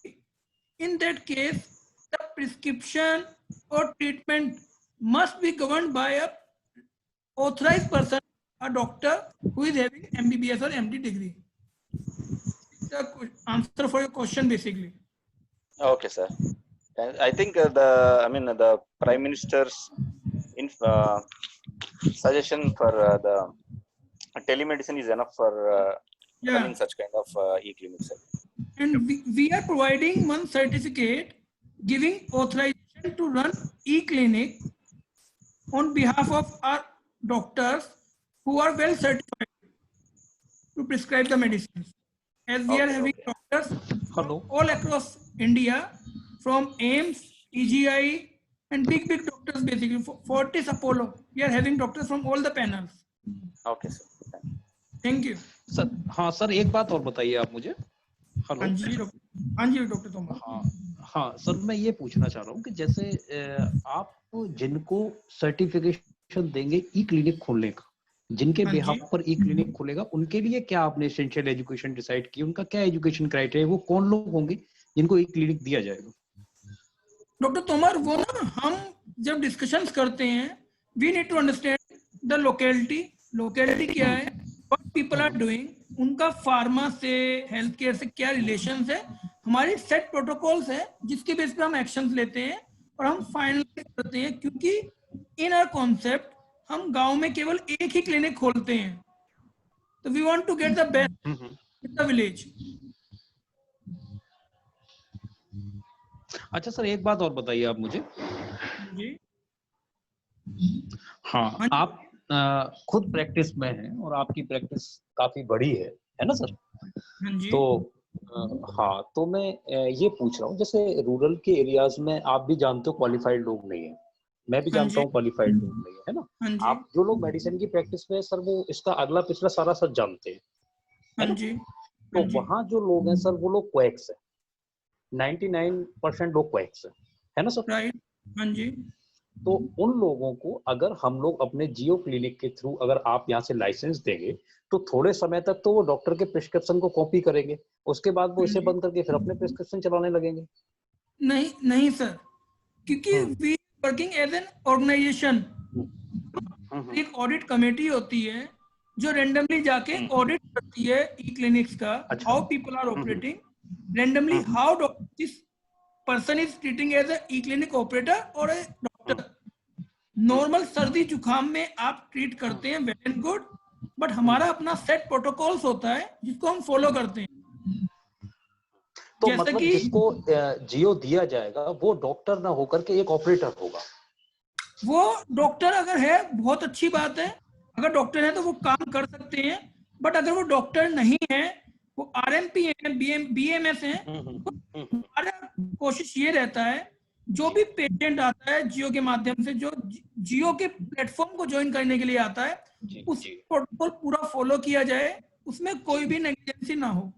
in that case, the prescription or treatment must be governed by a authorized person, a doctor who is having MBBS or MD degree. The answer for your question basically. Okay, sir. I think the Prime Minister's suggestion for the telemedicine is enough for running such kind of e-clinics. And we are providing one certificate giving authorization to run e-clinic on behalf of our doctors who are well certified to prescribe the medicines. As we are having doctors all across India, from AIMS, EGI, and big doctors basically, Fortis, Apollo. We are having doctors from all the panels. Okay, sir. Thank you. Sir हाँ सर एक बात और बताइए आप मुझे. हेलो. हाँ जी डॉक्टर तोमर. हाँ सर मैं ये पूछना चाह रहा हूँ कि जैसे आप जिनको सर्टिफिकेशन देंगे ई क्लिनिक खोलने का, जिनके बिहाफ पर ई क्लिनिक खुलेगा, उनके लिए क्या आपने एसेंशियल एजुकेशन डिसाइड की? उनका क्या एजुकेशन क्राइटेरिया, वो कौन लोग होंगे जिनको ई क्लिनिक दिया जाएगा? डॉक्टर तोमर, वो ना हम जब डिस्कशंस करते हैं, we need to understand the locality क्या है, व्हाट पीपल आर डूइंग, उनका फार्मा से हेल्थ केयर से क्या रिलेशंस है. हमारी सेट प्रोटोकॉल्स है जिसके बेस पे हम एक्शंस लेते हैं और हम फाइनलाइज करते हैं, क्योंकि इन आवर कॉन्सेप्ट हम गांव में केवल एक ही क्लिनिक खोलते हैं. तो we want to get the best in the village. अच्छा सर एक बात और बताइए आप मुझे. जी. हाँ आप खुद प्रैक्टिस में हैं और आपकी प्रैक्टिस काफी बड़ी है ना सर? तो हाँ, तो मैं ये पूछ रहा हूँ, जैसे रूरल के एरियाज में आप भी जानते हो क्वालिफाइड लोग नहीं है, मैं भी जानता हूँ क्वालिफाइड लोग नहीं है ना। हाँ जी, आप जो लोग मेडिसिन की प्रैक्टिस में सर वो इसका अगला पिछला सारा सच जानते हैं, है हाँ ना। जी, तो वहाँ जो लोग हैं सर वो लोग क्वैक्स है, 99% लोग क्वैक्स है ना सर। राइट, हाँ जी, तो उन लोगों को अगर हम लोग अपने जियो क्लिनिक के थ्रू अगर आप यहाँ से लाइसेंस देंगे तो थोड़े समय तक तो वो डॉक्टर के प्रिस्क्रिप्शन को कॉपी करेंगे, उसके बाद वो इसे बंद करके फिर अपने प्रिस्क्रिप्शन चलाने लगेंगे। नहीं नहीं सर, क्योंकि we working as an organisation, एक ऑडिट कमेटी होती है जो रेंडमली जाके ऑडिट करती है ई क्लिनिक्स का, how people are operating randomly, how this person is treating as a e clinic operator और ए डॉक्टर। नॉर्मल सर्दी जुकाम में आप ट्रीट करते हैं, वेल एंड गुड, बट हमारा अपना सेट प्रोटोकॉल्स होता है जिसको हम फॉलो करते हैं। तो मतलब जिसको जियो दिया जाएगा वो डॉक्टर ना होकर के एक ऑपरेटर होगा। वो डॉक्टर अगर है बहुत अच्छी बात है, अगर डॉक्टर है तो वो काम कर सकते हैं, बट अगर वो डॉक्टर नहीं है, वो आरएमपी है, बीएमएस है, तो हमारा कोशिश ये रहता है जो भी पेशेंट आता है जियो के माध्यम से, जो जियो के प्लेटफॉर्म को ज्वाइन करने के लिए आता है, उस प्रोटोकॉल पूरा फॉलो किया जाए, उसमें कोई भी नेग्लिजेंसी ना हो।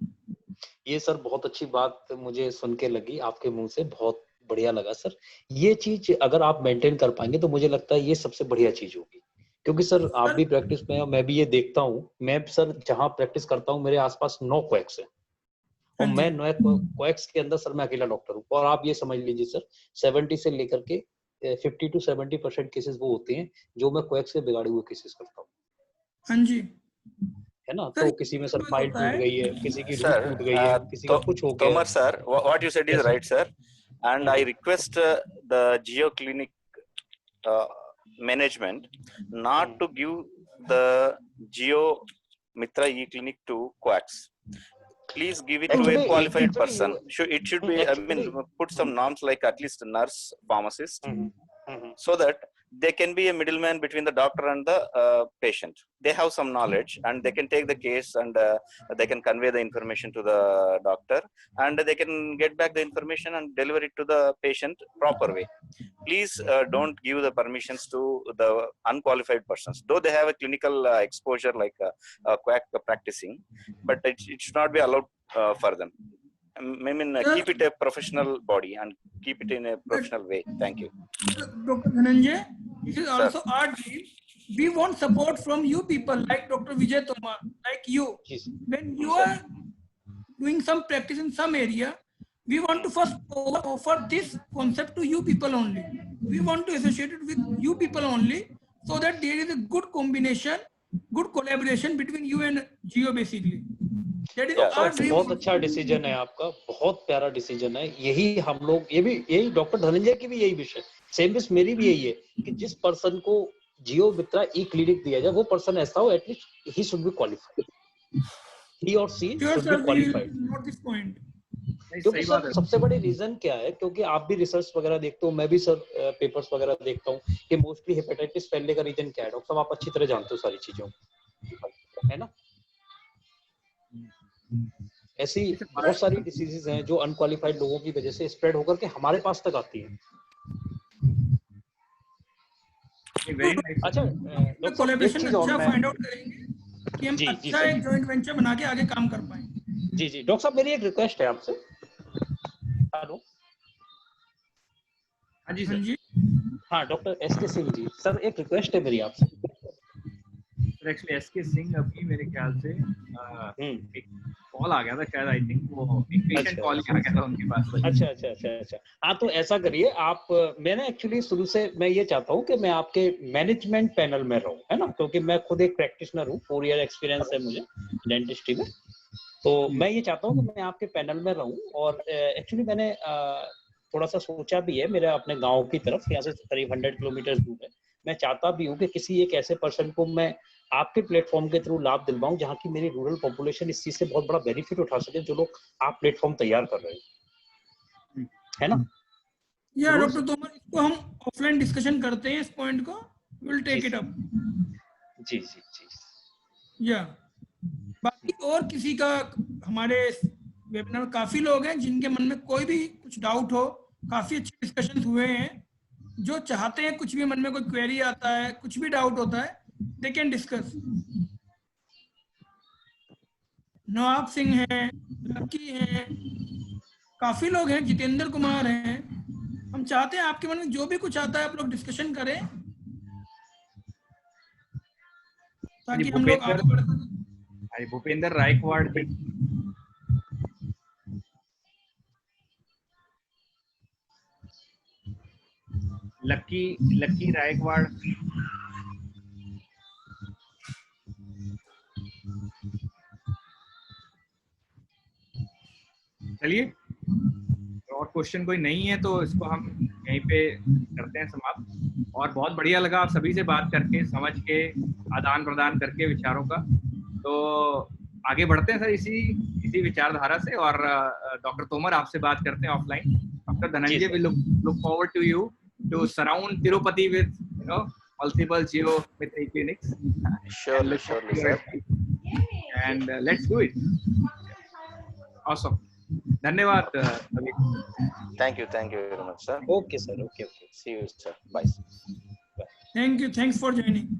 ये सर बहुत अच्छी बात मुझे सुन के लगी आपके मुंह से, बहुत बढ़िया लगा सर। ये चीज अगर आप मेंटेन कर पाएंगे तो मुझे लगता है ये सबसे बढ़िया चीज होगी, क्योंकि सर आप भी प्रैक्टिस में, मैं भी ये देखता हूँ, मैं सर जहाँ प्रैक्टिस करता हूँ मेरे आसपास 9 क्वैक्स है और मैं 9 क्वैक्स के अंदर सर मैं अकेला डॉक्टर हूँ। और आप ये समझ लीजिए सर 70 से लेकर के 50 to 70% केसेस वो होते हैं जो मैं क्वैक्स के बिगाड़े हुए केसेस करता हूँ। हाँ जी, है ना। तो किसी में सर फाइल टूट गई है, किसी की रूट टूट गई है, किसी का कुछ हो गया। Tomar sir, what you said is right, sir. And I request the Geo Clinic management not to give the Geo Mitra E-Clinic to quacks. Please give it to a qualified person. It should be, I mean, put some norms like at least a nurse, pharmacist, so that they can be a middleman between the doctor and the patient. They have some knowledge and they can take the case and they can convey the information to the doctor and they can get back the information and deliver it to the patient proper way. Please don't give the permissions to the unqualified persons, though they have a clinical exposure like quack practicing, but it should not be allowed for them. I mean, keep it a professional body and keep it in a professional way. Thank you. Dr. Dhananjay, this is also our dream. We want support from you people like Dr. Vijay Tomar, like you. When you are doing some practice in some area, we want to first offer this concept to you people only. We want to associate it with you people only, so that there is a good combination, good collaboration between you and Geo basically. That is our dream. बहुत अच्छा डिसीजन है आपका, बहुत प्यारा डिसीजन है। यही हम लोग, ये भी यही डॉक्टर धनंजय की भी यही विषय, सेम विश मेरी भी यही है कि जिस पर्सन को जियो मित्रा ई क्लिनिक दिया जाए वो पर्सन ऐसा हो at least he should be qualified, he और सी शुड बी क्वालिफाइड। क्योंकि सर सबसे बड़ी रीजन क्या है, क्योंकि आप भी रिसर्च वगैरह देखते हो, मैं भी सर पेपर्स वगैरह देखता हूँ कि मोस्टली हेपेटाइटिस फैलने का रीजन क्या है। डॉक्टर साहब आप अच्छी तरह जानते हो सारी चीजों, है ना। ऐसी बहुत सारी डिसीजेस हैं जो अनक्वालिफाइड लोगों की वजह से स्प्रेड होकर के हमारे पास तक आती हैं। अच्छा कोलैबोरेशन अच्छा फाइंड आउट करेंगे कि हम अच्छा एक जॉइंट वेंचर बना के आगे काम कर पाएंगे। जी जी डॉक्टर साहब, मेरी एक रिक्वेस्ट है आपसे। हेलो, हाँ जी सर। हाँ doctor SK Singh ji, sir एक रिक्वेस्ट है मेरी आपसे। एक्चुअली एसके सिंह अभी मेरे ख्याल से एक कॉल आ गया था शायद, आई थिंक वो एक पेशेंट कॉल आ गया था उनके पास। अच्छा। हाँ तो ऐसा करिए आप, मैंने एक्चुअली शुरू से मैं ये चाहता हूँ कि मैं आपके मैनेजमेंट पैनल में रहूँ, है ना, क्योंकि मैं खुद एक प्रैक्टिशनर हूँ, 4 ईयर एक्सपीरियंस है मुझे डेंटिस्ट्री में। तो मैं ये चाहता हूँ कि मैं आपके पैनल में रहूँ। और एक्चुअली मैंने थोड़ा सा सोचा भी है, मेरा अपने गाँव की तरफ, यहाँ से करीब 100 किलोमीटर दूर है, मैं चाहता भी हूँ कि किसी एक ऐसे पर्सन को मैं आपके प्लेटफॉर्म के थ्रू लाभ दिलवाऊं जहाँ की मेरी रूरल पॉपुलेशन इस चीज से बहुत बड़ा बेनिफिट उठा सके, जो लोग आप प्लेटफॉर्म तैयार कर रहे हैं, है ना। या डॉक्टर तोमर, इसको हम ऑफलाइन डिस्कशन करते हैं, इस पॉइंट को विल टेक इट अप। जी जी जी। या बाकी और किसी का, हमारे वेबिनार काफी लोग हैं जिनके मन में कोई भी कुछ डाउट हो, काफी अच्छे डिस्कशन हुए हैं, जो चाहते हैं, कुछ भी मन में कोई क्वेरी आता है, कुछ भी डाउट होता है, दे कैन डिस्कस। नवाब सिंह हैं, लकी हैं, काफी लोग हैं, जितेंद्र कुमार हैं। हम चाहते हैं आपके मन में जो भी कुछ आता है आप लोग डिस्कशन करें, ताकि हम लोग आगे बढ़ सकें। भूपेंद्र रायकवाड़ जी, लकी रायकवाड़, चलिए और क्वेश्चन कोई नहीं है तो इसको हम यहीं पे करते हैं समाप्त। और बहुत बढ़िया लगा आप सभी से बात करके, समझ के, आदान प्रदान करके विचारों का। तो आगे बढ़ते हैं सर इसी विचारधारा से, और डॉक्टर तोमर आपसे बात करते हैं offline. Doctor Dhananjay, we look forward to you to surround Tirupati with multiple geometry clinics. Surely, sir. And let's do it. Awesome. धन्यवाद सभी। Thank you very much, sir. Okay, sir. Okay. See you, sir. Bye. Thank you. Thanks for joining.